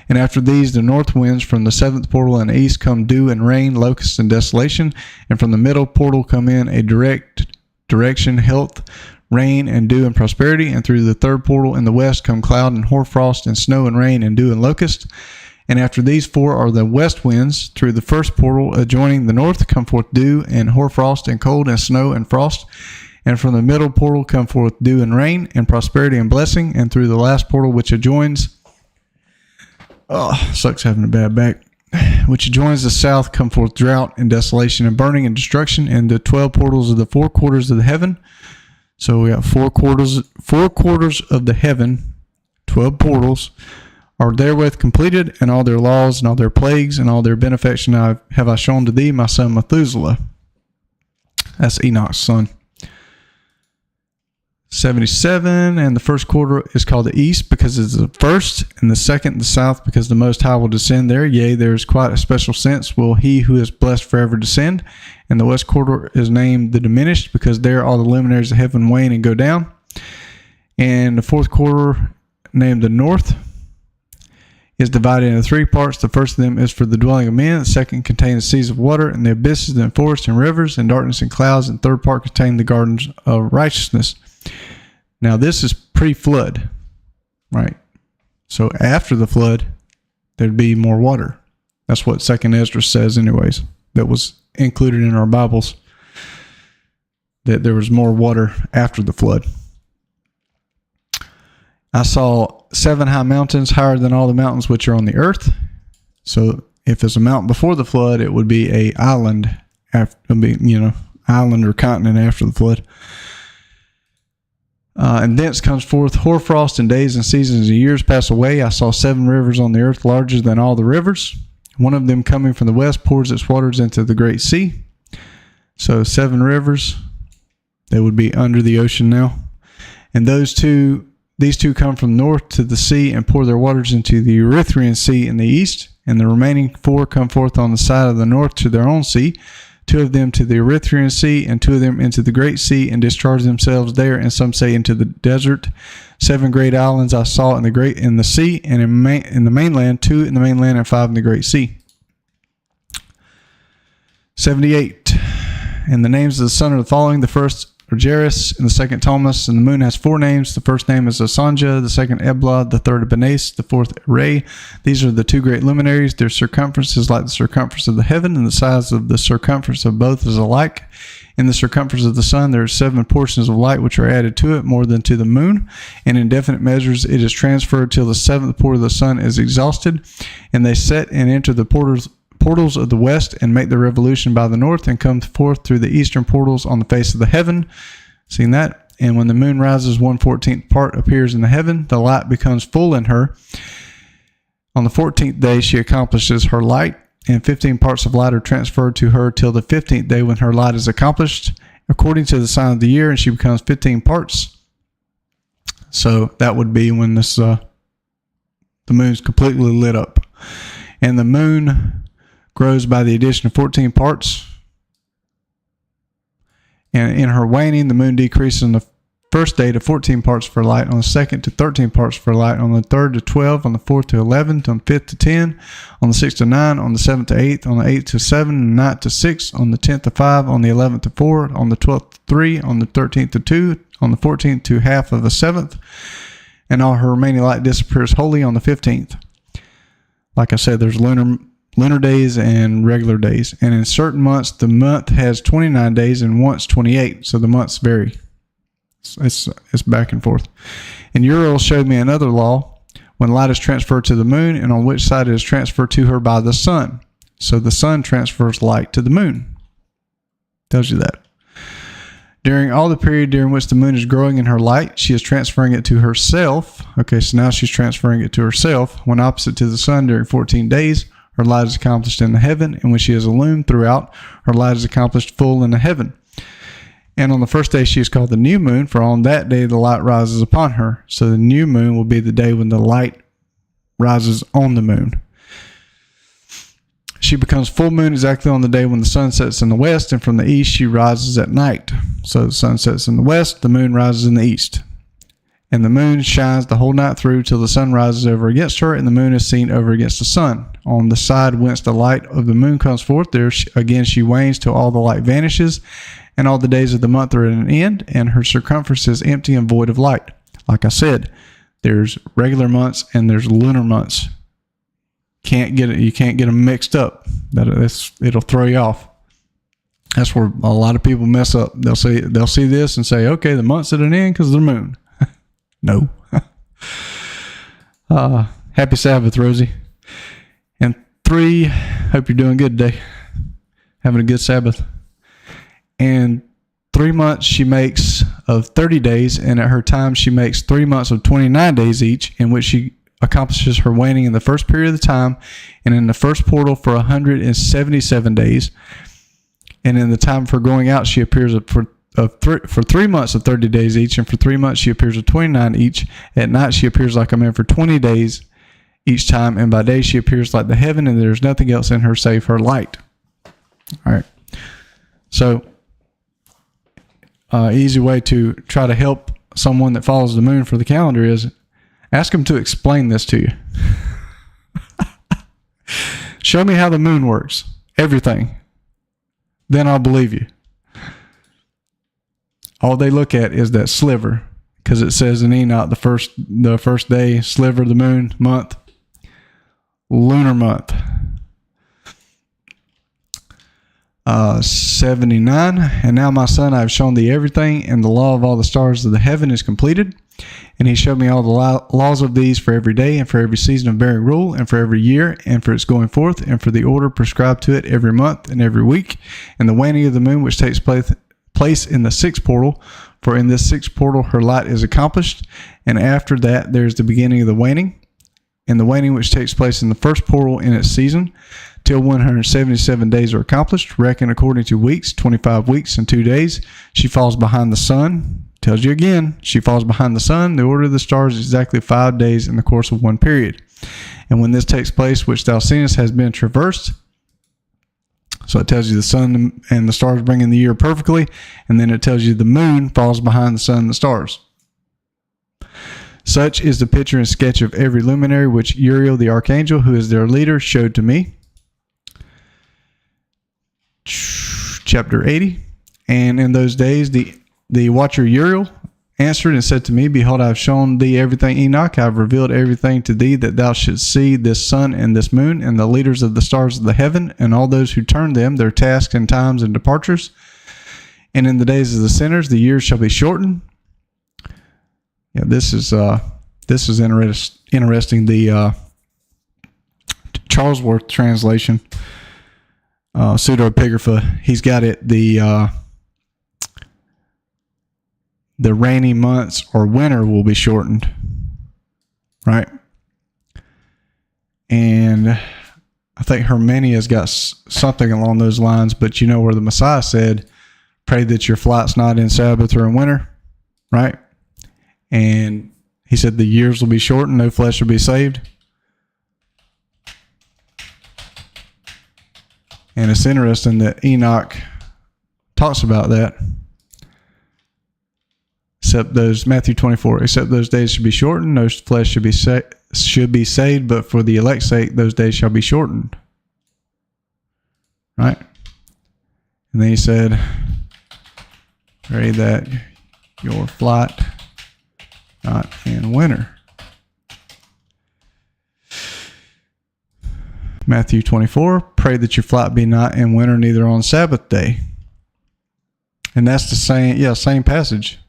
And after these the north winds from the 7th portal in the east come dew and rain, locusts and desolation. And from the middle portal come in a direction, health, rain and dew and prosperity. And through the third portal in the west come cloud and hoarfrost and snow and rain and dew and locust. And after these 4 are the west winds. Through the first portal adjoining the north come forth dew and hoarfrost and cold and snow and frost. And from the middle portal come forth dew and rain and prosperity and blessing. And through the last portal which adjoins, sucks having a bad back, which adjoins the south come forth drought and desolation and burning and destruction. And the 12 portals of the 4 quarters of the heaven. So we got 4 quarters of the heaven, 12 portals, are therewith completed, and all their laws and all their plagues and all their benefaction have I shown to thee, my son Methuselah. That's Enoch's son. 77, and the first quarter is called the east because it's the first, and the second the south because the Most High will descend there. Yea, there is quite a special sense will he who is blessed forever descend. And the west quarter is named the diminished because there all the luminaries of heaven wane and go down. And the fourth quarter, named the north, is divided into 3 parts. The first of them is for the dwelling of men. The second contains seas of water and the abysses and forests and rivers and darkness and clouds. And the third part contains the gardens of righteousness. Now this is pre-flood, right? So after the flood, there'd be more water. That's what 2nd Ezra says anyways. That was included in our Bibles, that there was more water after the flood. I saw 7 high mountains, higher than all the mountains which are on the earth. So if it's a mountain before the flood, it would be a island, island or continent after the flood. And thence comes forth hoarfrost, and days and seasons and years pass away. I saw 7 rivers on the earth, larger than all the rivers. One of them coming from the west pours its waters into the great sea. So 7 rivers, they would be under the ocean now. And these two come from north to the sea and pour their waters into the Erythraean Sea in the east. And the remaining 4 come forth on the side of the north to their own sea. 2 of them to the Erythraean Sea, and 2 of them into the great sea, and discharge themselves there, and some say into the desert. 7 great islands I saw in the sea, and in the mainland, 2 in the mainland, and 5 in the great sea. 78. And the names of the sun are the following: the first are Jairus, and the second Thomas, and the moon has 4 names. The first name is Asanja, the second Ebla, the third Benes, the fourth Ray. These are the 2 great luminaries. Their circumference is like the circumference of the heaven, and the size of the circumference of both is alike. In the circumference of the sun there are 7 portions of light which are added to it, more than to the moon. And in definite measures it is transferred till the 7th port of the sun is exhausted. And they set and enter the portals of the west, and make the revolution by the north, and come forth through the eastern portals on the face of the heaven. Seen that? And when the moon rises, 1/14th part appears in the heaven. The light becomes full in her. On the 14th day she accomplishes her light, and 15 parts of light are transferred to her till the 15th day, when her light is accomplished according to the sign of the year, and she becomes 15 parts. So that would be when the moon's completely lit up. And the moon grows by the addition of 14 parts. And in her waning, the moon decreases on the first day to 14 parts for light, on the second to 13 parts for light, on the third to 12, on the fourth to 11, on the fifth to 10, on the sixth to 9, on the 7th to 8, on the 8th to 7, on the 9th to 6, on the 10th to 5, on the 11th to 4, on the 12th to 3, on the 13th to 2, on the 14th to half of the 7th, and all her remaining light disappears wholly on the 15th. Like I said, there's lunar lunar days and regular days. And in certain months, the month has 29 days and once 28. So the months vary. It's back and forth. And Uriel showed me another law when light is transferred to the moon and on which side it is transferred to her by the sun. So the sun transfers light to the moon. Tells you that. During all the period during which the moon is growing in her light, she is transferring it to herself. Okay, so now she's transferring it to herself. When opposite to the sun during 14 days, her light is accomplished in the heaven, and when she is illumined throughout, her light is accomplished full in the heaven. And on the first day she is called the new moon, for on that day the light rises upon her. So the new moon will be the day when the light rises on the moon. She becomes full moon exactly on the day when the sun sets in the west, and from the east she rises at night. So the sun sets in the west, the moon rises in the east. And the moon shines the whole night through till the sun rises over against her, and the moon is seen over against the sun. On the side whence the light of the moon comes forth, there again she wanes till all the light vanishes, and all the days of the month are at an end, and her circumference is empty and void of light. Like I said, there's regular months and there's lunar months. You can't get them mixed up. It'll throw you off. That's where a lot of people mess up. They'll see this and say, okay, the month's at an end because of the moon. No. Happy Sabbath, Rosie. And 3, hope you're doing good today. Having a good Sabbath. And 3 months she makes of 30 days, and at her time she makes 3 months of 29 days each, in which she accomplishes her waning in the first period of the time, and in the first portal for 177 days. And in the time for going out, she appears for 3 months of 30 days each, and for 3 months she appears of 29 each. At night she appears like a man for 20 days each time, and by day she appears like the heaven, and there is nothing else in her save her light. All right. So, easy way to try to help someone that follows the moon for the calendar is ask them to explain this to you. Show me how the moon works. Everything. Then I'll believe you. All they look at is that sliver, because it says in Enoch the first day, sliver of the moon, month, lunar month. 79. And now, my son, I have shown thee everything, and the law of all the stars of the heaven is completed. And he showed me all the laws of these for every day, and for every season of bearing rule, and for every year, and for its going forth, and for the order prescribed to it every month and every week, and the waning of the moon which takes place in the 6th portal. For in this 6th portal her light is accomplished, and after that there is the beginning of the waning, and the waning which takes place in the 1st portal in its season, till 177 days are accomplished, reckoned according to weeks, 25 weeks and 2 days. She falls behind the sun. Tells you again, she falls behind the sun. The order of the stars is exactly 5 days in the course of one period. And when this takes place, which thou seest has been traversed, so it tells you the sun and the stars bring in the year perfectly, and then it tells you the moon falls behind the sun and the stars. Such is the picture and sketch of every luminary which Uriel the archangel, who is their leader, showed to me. Chapter 80. And in those days the watcher Uriel answered and said to me, behold, I have shown thee everything, Enoch. I have revealed everything to thee, that thou shouldst see this sun and this moon, and the leaders of the stars of the heaven, and all those who turn them, their tasks and times and departures. And in the days of the sinners the years shall be shortened. Yeah, this is interesting. The Charlesworth translation, pseudepigrapha, he's got it the rainy months or winter will be shortened, right? And I think Herminia's got something along those lines, but you know where the Messiah said, pray that your flight's not in Sabbath or in winter, right? And he said the years will be shortened, no flesh will be saved. And it's interesting that Enoch talks about that. Except those, Matthew 24, except those days should be shortened, no flesh should be saved, but for the elect's sake, those days shall be shortened. Right? And then he said, pray that your flight not in winter. Matthew 24, pray that your flight be not in winter, neither on Sabbath day. And that's the same passage.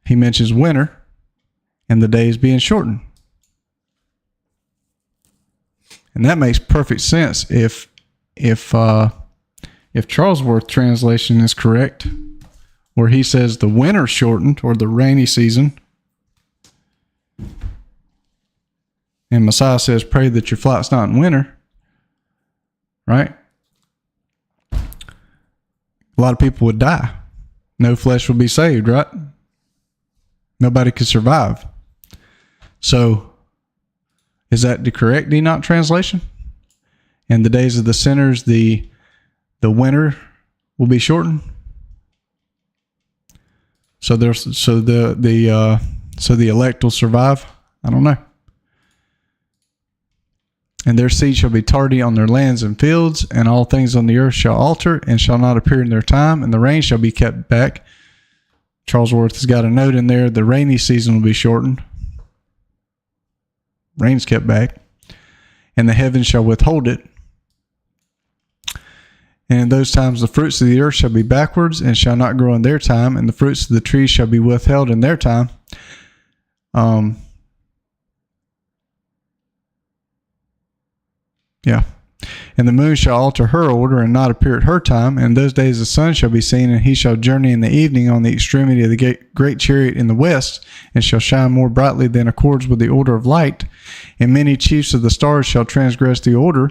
He mentions winter and the days being shortened. And that makes perfect sense if Charlesworth translation is correct, where he says the winter shortened, or the rainy season. And Messiah says, pray that your flight's not in winter. Right? A lot of people would die. No flesh will be saved, right? Nobody could survive. So, is that the correct Enoch translation? And the days of the sinners, the winter will be shortened. So the elect will survive. I don't know. And their seed shall be tardy on their lands and fields, and all things on the earth shall alter, and shall not appear in their time, and the rain shall be kept back. Charlesworth has got a note in there, the rainy season will be shortened. Rain's kept back. And the heavens shall withhold it. And in those times the fruits of the earth shall be backwards, and shall not grow in their time, and the fruits of the trees shall be withheld in their time. And the moon shall alter her order, and not appear at her time. And in those days the sun shall be seen, and he shall journey in the evening on the extremity of the great chariot in the west, and shall shine more brightly than accords with the order of light. And many chiefs of the stars shall transgress the order,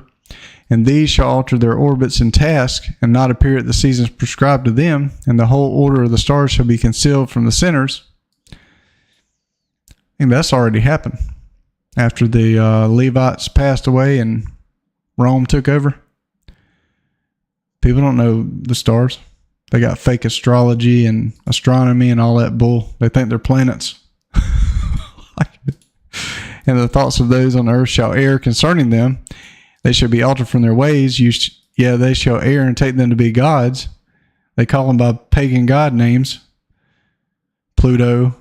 and these shall alter their orbits and task, and not appear at the seasons prescribed to them. And the whole order of the stars shall be concealed from the sinners. And that's already happened. After the Levites passed away and Rome took over, people don't know the stars. They got fake astrology and astronomy and all that bull. They think they're planets. And the thoughts of those on the earth shall err concerning them. They shall be altered from their ways. They shall err and take them to be gods. They call them by pagan god names. Pluto,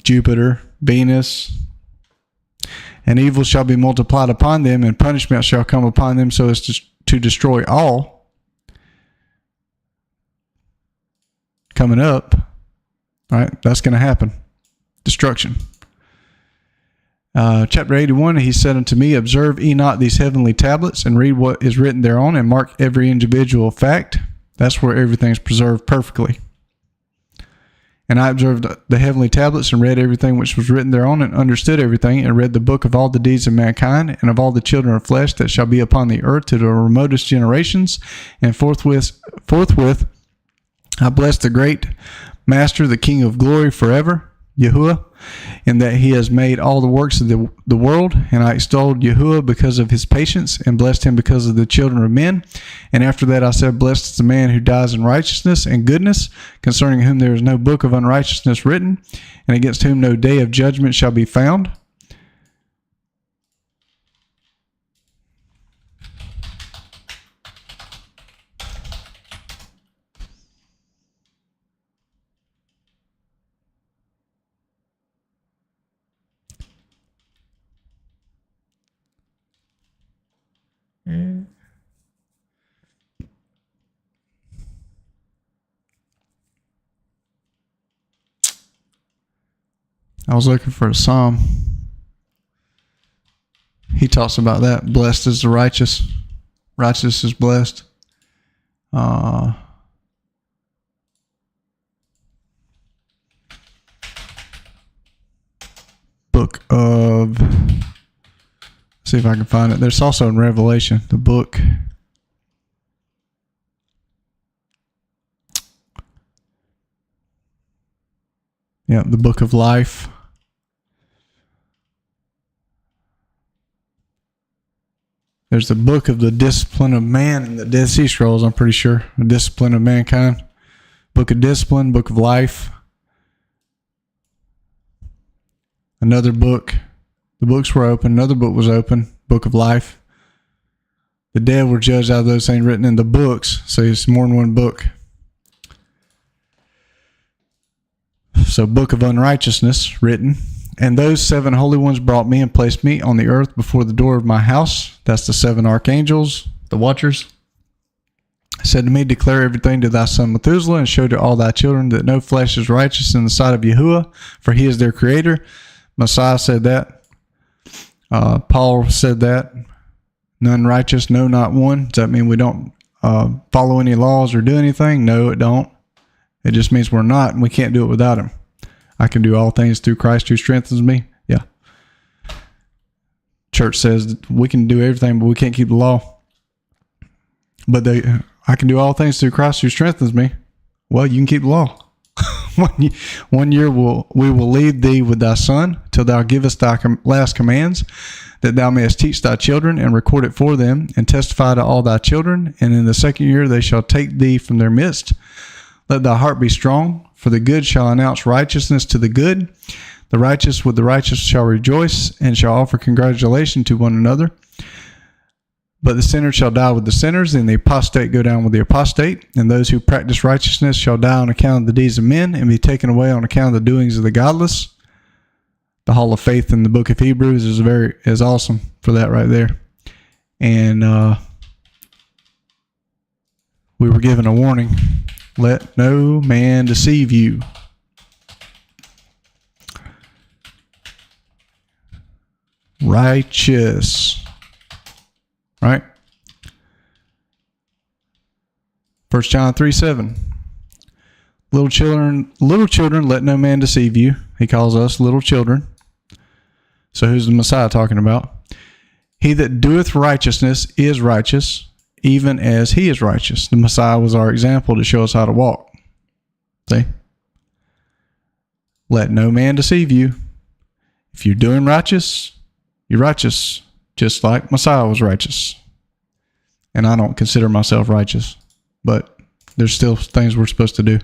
Jupiter, Venus. And evil shall be multiplied upon them, and punishment shall come upon them, so as to destroy all. Coming up, right? That's going to happen. Destruction. Chapter 81, he said unto me, observe ye not these heavenly tablets, and read what is written thereon, and mark every individual fact. That's where everything's preserved perfectly. And I observed the heavenly tablets, and read everything which was written thereon, and understood everything, and read the book of all the deeds of mankind, and of all the children of flesh that shall be upon the earth to the remotest generations. And forthwith I blessed the great Master, the King of glory forever, Yahuwah, in that he has made all the works of the world. And I extolled Yahuwah because of his patience, and blessed him because of the children of men. And after that I said, blessed is the man who dies in righteousness and goodness, concerning whom there is no book of unrighteousness written, and against whom no day of judgment shall be found. I was looking for a psalm. He talks about that. Blessed is the righteous. Righteous is blessed. Book of... see if I can find it. There's also in Revelation, the book. Yeah, the book of life. There's the book of the discipline of man in the Dead Sea Scrolls, I'm pretty sure. The discipline of mankind. Book of discipline, book of life. Another book. The books were open. Another book was open. Book of life. The dead were judged out of those things written in the books. So it's more than one book. So book of unrighteousness written. And those 7 holy ones brought me and placed me on the earth before the door of my house. That's the 7 archangels, the watchers. Said to me, declare everything to thy son Methuselah, and show to all thy children that no flesh is righteous in the sight of Yahuwah, for he is their creator. Messiah said that. Paul said that. None righteous, no, not one. Does that mean we don't follow any laws or do anything? No, it don't. It just means we're not, and we can't do it without him. I can do all things through Christ who strengthens me. Yeah. Church says we can do everything, but we can't keep the law. But I can do all things through Christ who strengthens me. Well, you can keep the law. 1 year we will lead thee with thy son, till thou givest thy last commands, that thou mayest teach thy children, and record it for them, and testify to all thy children. And in the 2nd year they shall take thee from their midst. Let thy heart be strong, for the good shall announce righteousness to the good. The righteous with the righteous shall rejoice, and shall offer congratulation to one another. But the sinner shall die with the sinners, and the apostate go down with the apostate. And those who practice righteousness shall die on account of the deeds of men, and be taken away on account of the doings of the godless. The Hall of Faith in the book of Hebrews is awesome for that right there. And we were given a warning. Let no man deceive you. Righteous. Right? 1 John 3:7. Little children, let no man deceive you. He calls us little children. So who's the Messiah talking about? He that doeth righteousness is righteous, even as he is righteous. The Messiah was our example to show us how to walk. See? Let no man deceive you. If you're doing righteous, you're righteous, just like Messiah was righteous. And I don't consider myself righteous, but there's still things we're supposed to do.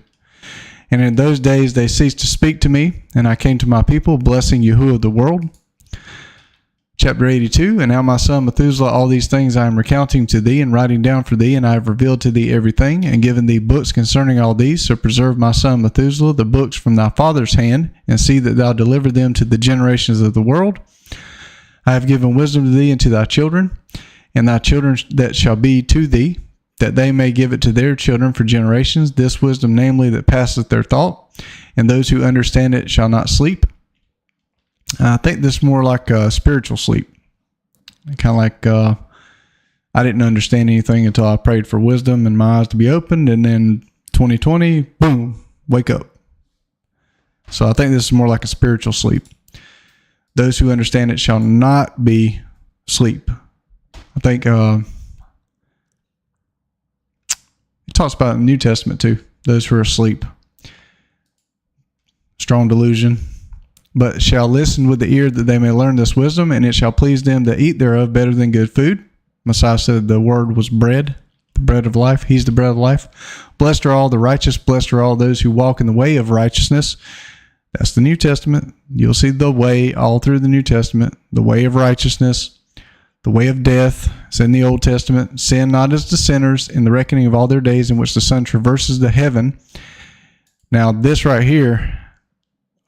And in those days they ceased to speak to me, and I came to my people, blessing Yahuwah of the world. Chapter 82, and now my son Methuselah, all these things I am recounting to thee and writing down for thee, and I have revealed to thee everything, and given thee books concerning all these. So preserve my son Methuselah the books from thy father's hand, and see that thou deliver them to the generations of the world. I have given wisdom to thee and to thy children, and thy children that shall be to thee, that they may give it to their children for generations, this wisdom namely that passeth their thought, and those who understand it shall not sleep. I think this is more like spiritual sleep. Kind of like I didn't understand anything until I prayed for wisdom and my eyes to be opened, and then 2020, boom, wake up. So I think this is more like a spiritual sleep. Those who understand it shall not be sleep. I think it talks about in the New Testament too, those who are asleep. Strong delusion. But shall listen with the ear that they may learn this wisdom, and it shall please them that eat thereof better than good food. Messiah said the word was bread, the bread of life. He's the bread of life. Blessed are all the righteous. Blessed are all those who walk in the way of righteousness. That's the New Testament. You'll see the way all through the New Testament. The way of righteousness. The way of death is in the Old Testament. Sin not as the sinners in the reckoning of all their days, in which the sun traverses the heaven. Now this right here,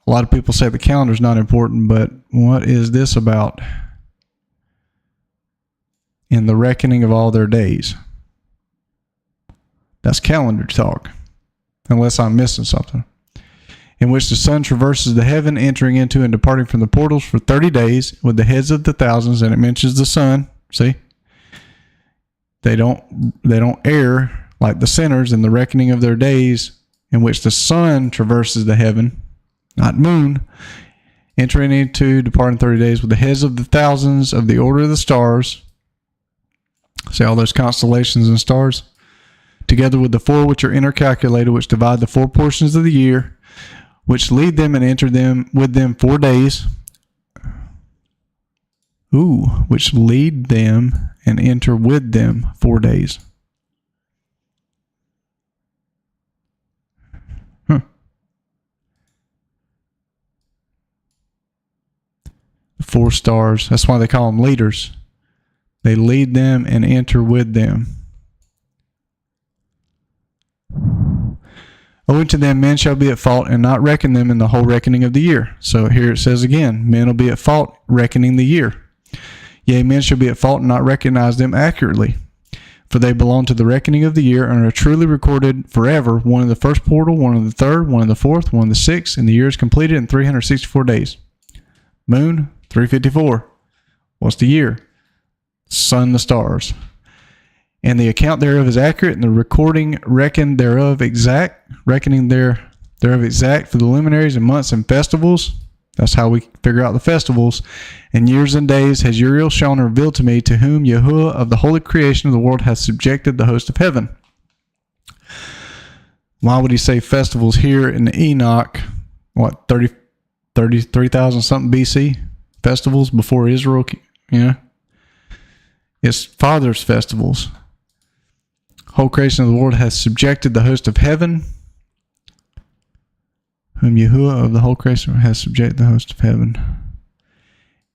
a lot of people say the calendar is not important, but what is this about? In the reckoning of all their days. That's calendar talk, unless I'm missing something. In which the sun traverses the heaven, entering into and departing from the portals for 30 days with the heads of the thousands, and it mentions the sun. See? They don't err like the sinners in the reckoning of their days, in which the sun traverses the heaven, not moon, entering into, departing 30 days with the heads of the thousands of the order of the stars. See all those constellations and stars? Together with the 4 which are intercalculated, which divide the 4 portions of the year, which lead them and enter them with them 4 days. Which lead them and enter with them 4 days. The 4 stars. That's why they call them leaders. They lead them and enter with them. Owing to them, men shall be at fault and not reckon them in the whole reckoning of the year. So here it says again, men will be at fault reckoning the year. Yea, men shall be at fault and not recognize them accurately. For they belong to the reckoning of the year and are truly recorded forever, one in the first portal, one in the third, one in the fourth, one in the sixth, and the year is completed in 364 days. Moon, 354. What's the year? Sun, the stars. And the account thereof is accurate, and the reckoning thereof exact for the luminaries and months and festivals. That's how we figure out the festivals. And years and days has Uriel shown and revealed to me, to whom Yahuwah of the holy creation of the world hath subjected the host of heaven. Why would he say festivals here in Enoch? 33,000 something BC? Festivals before Israel, It's Father's festivals. Whole creation of the world hath subjected the host of heaven, whom Yahuwah of the whole creation has subjected the host of heaven.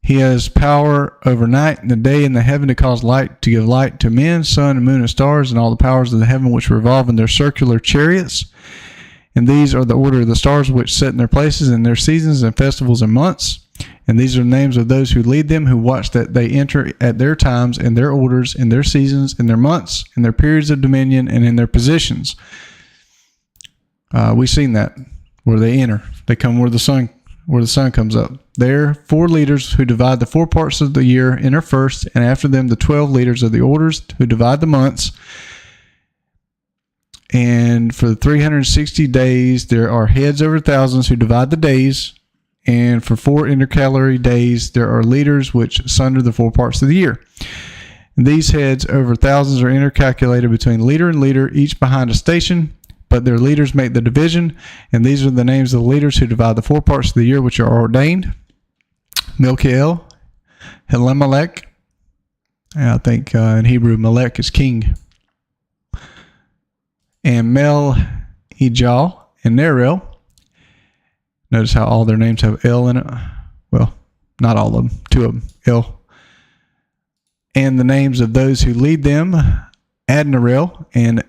He has power over night and the day in the heaven to cause light, to give light to men, sun, and moon, and stars, and all the powers of the heaven which revolve in their circular chariots. And these are the order of the stars which set in their places in their seasons and festivals and months. And these are the names of those who lead them, who watch that they enter at their times, in their orders, in their seasons, in their months, in their periods of dominion, and in their positions. We've seen that, where they enter. They come where the sun comes up. There, 4 leaders who divide the 4 parts of the year enter first, and after them the 12 leaders of the orders who divide the months. And for the 360 days, there are heads over thousands who divide the days. And for 4 intercalary days, there are leaders which sunder the 4 parts of the year. And these heads over thousands are intercalculated between leader and leader, each behind a station, but their leaders make the division. And these are the names of the leaders who divide the 4 parts of the year, which are ordained: Milkiel, Helemelech, and I think in Hebrew, Melech is king, and Mel-Ejal and Nerel. Notice how all their names have L in it. Well, not all of them, 2 of them, L. And the names of those who lead them: Adnarel and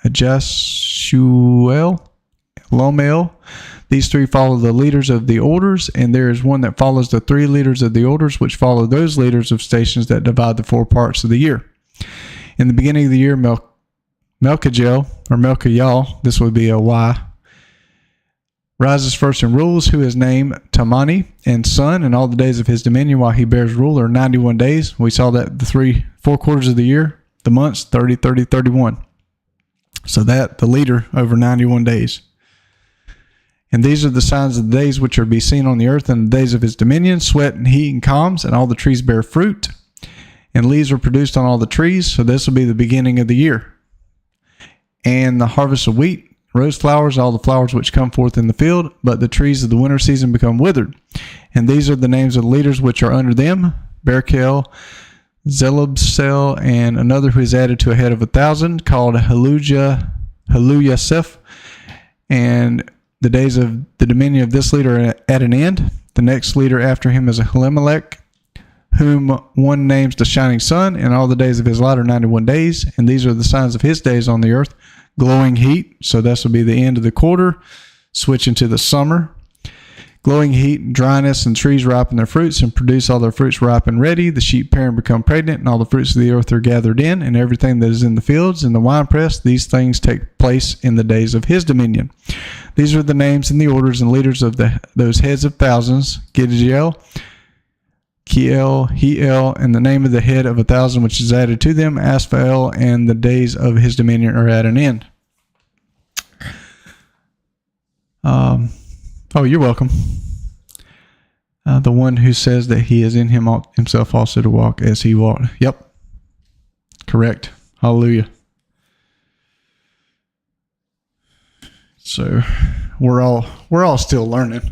Jashuel, Lomel. These 3 follow the leaders of the orders, and there is one that follows the 3 leaders of the orders, which follow those leaders of stations that divide the 4 parts of the year. In the beginning of the year, Melchijel, or Melchijal, this would be a Y, rises first and rules, who is named Tamani, and son, and all the days of his dominion while he bears rule are 91 days. We saw that the 4 quarters of the year, the months, 30, 30, 31. So that, the leader over 91 days. And these are the signs of the days which are to be seen on the earth in the days of his dominion: sweat and heat and calms, and all the trees bear fruit, and leaves are produced on all the trees. So this will be the beginning of the year. And the harvest of wheat, rose flowers, all the flowers which come forth in the field, but the trees of the winter season become withered. And these are the names of the leaders which are under them: Berkel, Zelubsel, and another who is added to a head of 1,000, called Haluyaseph. And the days of the dominion of this leader are at an end. The next leader after him is Helemelech, whom one names the shining sun, and all the days of his light are 91 days. And these are the signs of his days on the earth: glowing heat, so this will be the end of the quarter, switching to the summer. Glowing heat, dryness, and trees ripen their fruits and produce all their fruits ripe and ready. The sheep pair and become pregnant, and all the fruits of the earth are gathered in, and everything that is in the fields and the winepress. These things take place in the days of his dominion. These are the names and the orders and leaders of those heads of thousands: Gidgiel, Kiel, Heel, and the name of the head of 1,000 which is added to them, Asphael, and the days of his dominion are at an end. Oh, you're welcome. The one who says that he is in himself also to walk as he walked. Yep. Correct. Hallelujah. So we're all still learning,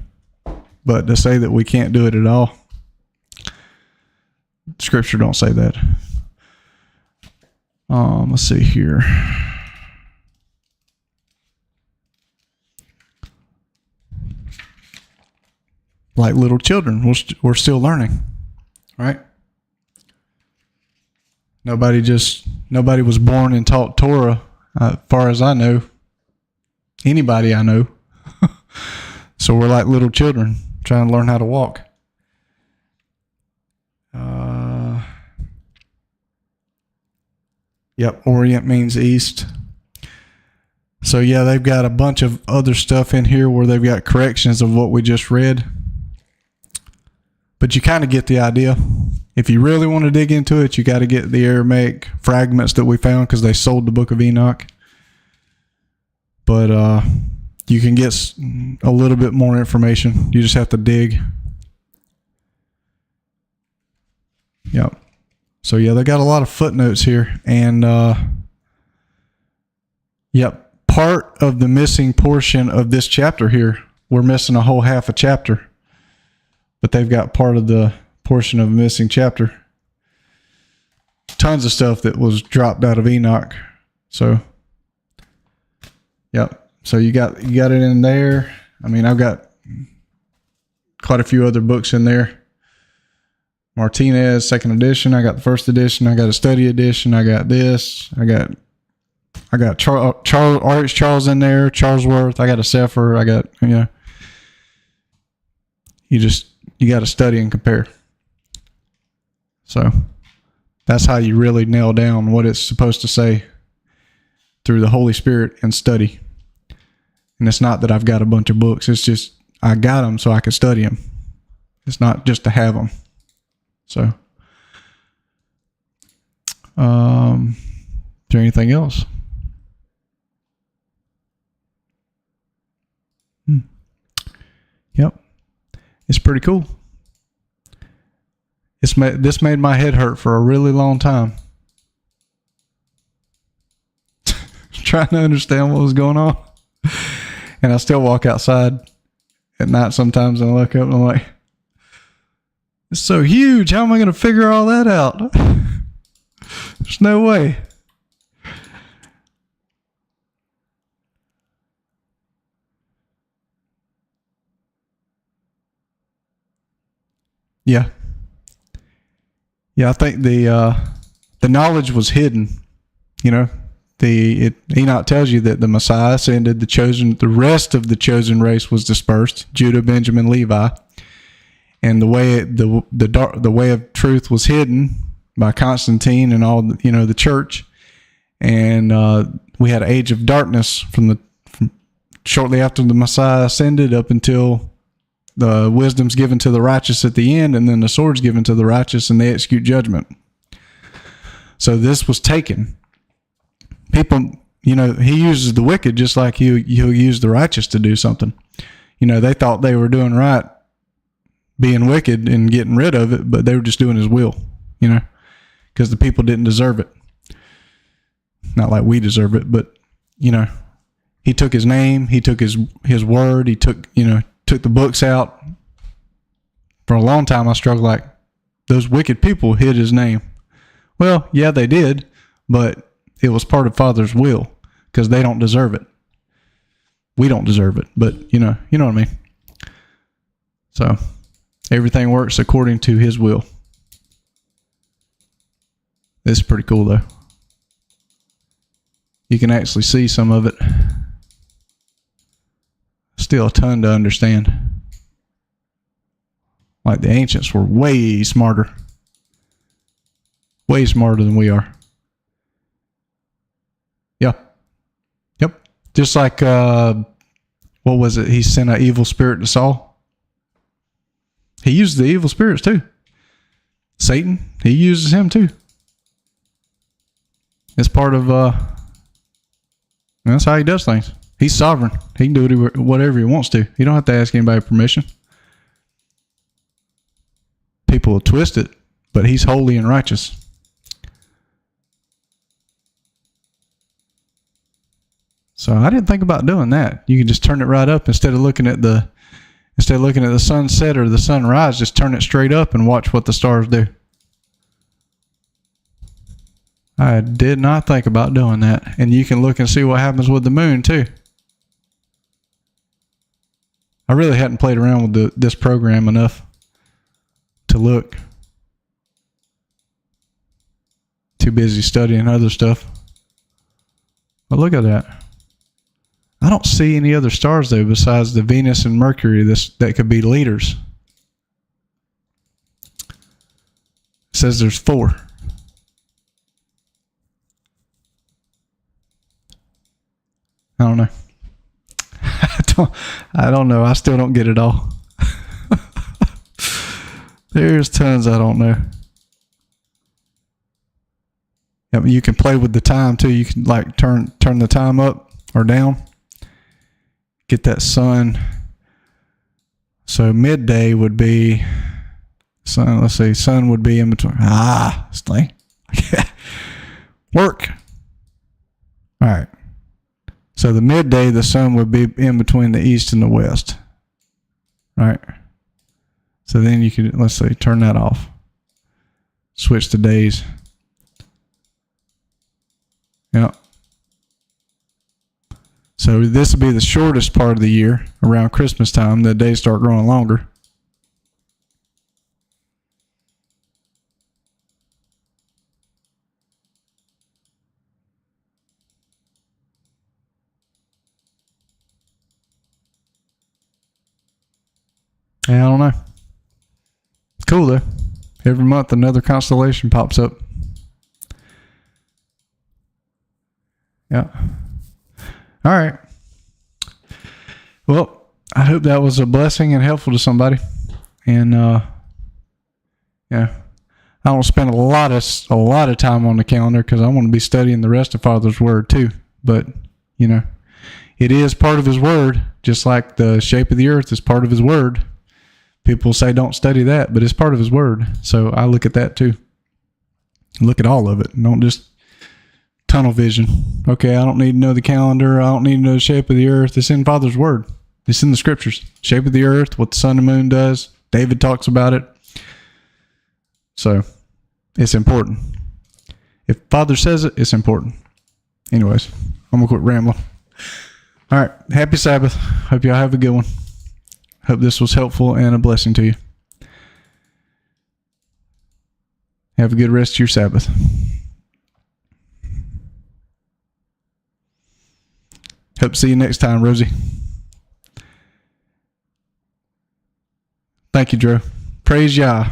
but to say that we can't do it at all, Scripture don't say that. Let's see here. Like little children, we're still learning, right? Nobody was born and taught Torah, as far as I know. anybody I know. So we're like little children trying to learn how to walk. Yep, Orient means east. So yeah, they've got a bunch of other stuff in here where they've got corrections of what we just read. But you kind of get the idea. If you really want to dig into it, you got to get the Aramaic fragments that we found because they sold the Book of Enoch. But you can get a little bit more information. You just have to dig. Yep. So yeah, they got a lot of footnotes here. And yep, part of the missing portion of this chapter here, we're missing a whole half a chapter. But they've got part of the portion of a missing chapter. Tons of stuff that was dropped out of Enoch. So, yep. So you got it in there. I mean, I've got quite a few other books in there. Martinez, second edition. I got the first edition. I got a study edition. I got this. I got Charles in there. Charlesworth. I got a Sefer. I got, you got to study and compare. So that's how you really nail down what it's supposed to say through the Holy Spirit and study. And it's not that I've got a bunch of books. It's just I got them so I can study them. It's not just to have them. So, is there anything else? Yep. It's pretty cool. This made my head hurt for a really long time. Trying to understand what was going on. And I still walk outside at night sometimes and I look up and I'm like, it's so huge. How am I going to figure all that out? There's no way. Yeah. Yeah, I think the knowledge was hidden. Enoch tells you that the Messiah ascended, the rest of the chosen race was dispersed, Judah, Benjamin, Levi. And the way of truth was hidden by Constantine and all the church, and we had an age of darkness from shortly after the Messiah ascended up until the wisdom's given to the righteous at the end, and then the sword's given to the righteous, and they execute judgment. So this was taken. People, he uses the wicked just like he'll use the righteous to do something. They thought they were doing right, being wicked and getting rid of it, but they were just doing his will, because the people didn't deserve it. Not like we deserve it, but, he took his name, he took his word, he took the books out. For a long time, I struggled like, those wicked people hid his name. Well, yeah, they did, but it was part of Father's will because they don't deserve it. We don't deserve it, but you know what I mean? So everything works according to his will. This is pretty cool though. You can actually see some of it. Still a ton to understand. Like the ancients were way smarter than we are. Yep. Just like, what was it? He sent an evil spirit to Saul. He used the evil spirits too. Satan, he uses him too. It's part of, that's how he does things. He's sovereign. He can do whatever he wants to. You don't have to ask anybody permission. People will twist it, but he's holy and righteous. So I didn't think about doing that. You can just turn it right up instead of looking at the sunset or the sunrise. Just turn it straight up and watch what the stars do. I did not think about doing that. And you can look and see what happens with the moon too. I really hadn't played around with this program enough to look. Too busy studying other stuff. But look at that. don't see any other stars though besides the Venus and Mercury that could be leaders. It says there's 4. I don't know. I don't know. I still don't get it all. There's tons I don't know. I mean, you can play with the time too. You can like turn the time up or down. Get that sun. So midday would be sun. Let's see. Sun would be in between. This thing. Work. All right. So the midday, the sun would be in between the east and the west. Right. So then you could, let's say, turn that off. Switch to days. Yep. So this would be the shortest part of the year. Around Christmas time, the days start growing longer. Yeah, I don't know. It's cool though. Every month another constellation pops up. Yeah. All right. Well, I hope that was a blessing and helpful to somebody. And yeah, I don't spend a lot of time on the calendar because I want to be studying the rest of Father's Word too. But you know, it is part of His Word, just like the shape of the earth is part of His Word. People say don't study that, but it's part of His Word. So I look at that too. Look at all of it. Don't just tunnel vision. Okay, I don't need to know the calendar. I don't need to know the shape of the earth. It's in Father's Word. It's in the Scriptures. Shape of the earth, what the sun and moon does. David talks about it. So it's important. If Father says it, it's important. Anyways, I'm going to quit rambling. All right. Happy Sabbath. Hope y'all have a good one. Hope this was helpful and a blessing to you. Have a good rest of your Sabbath. Hope to see you next time, Rosie. Thank you, Drew. Praise Yah.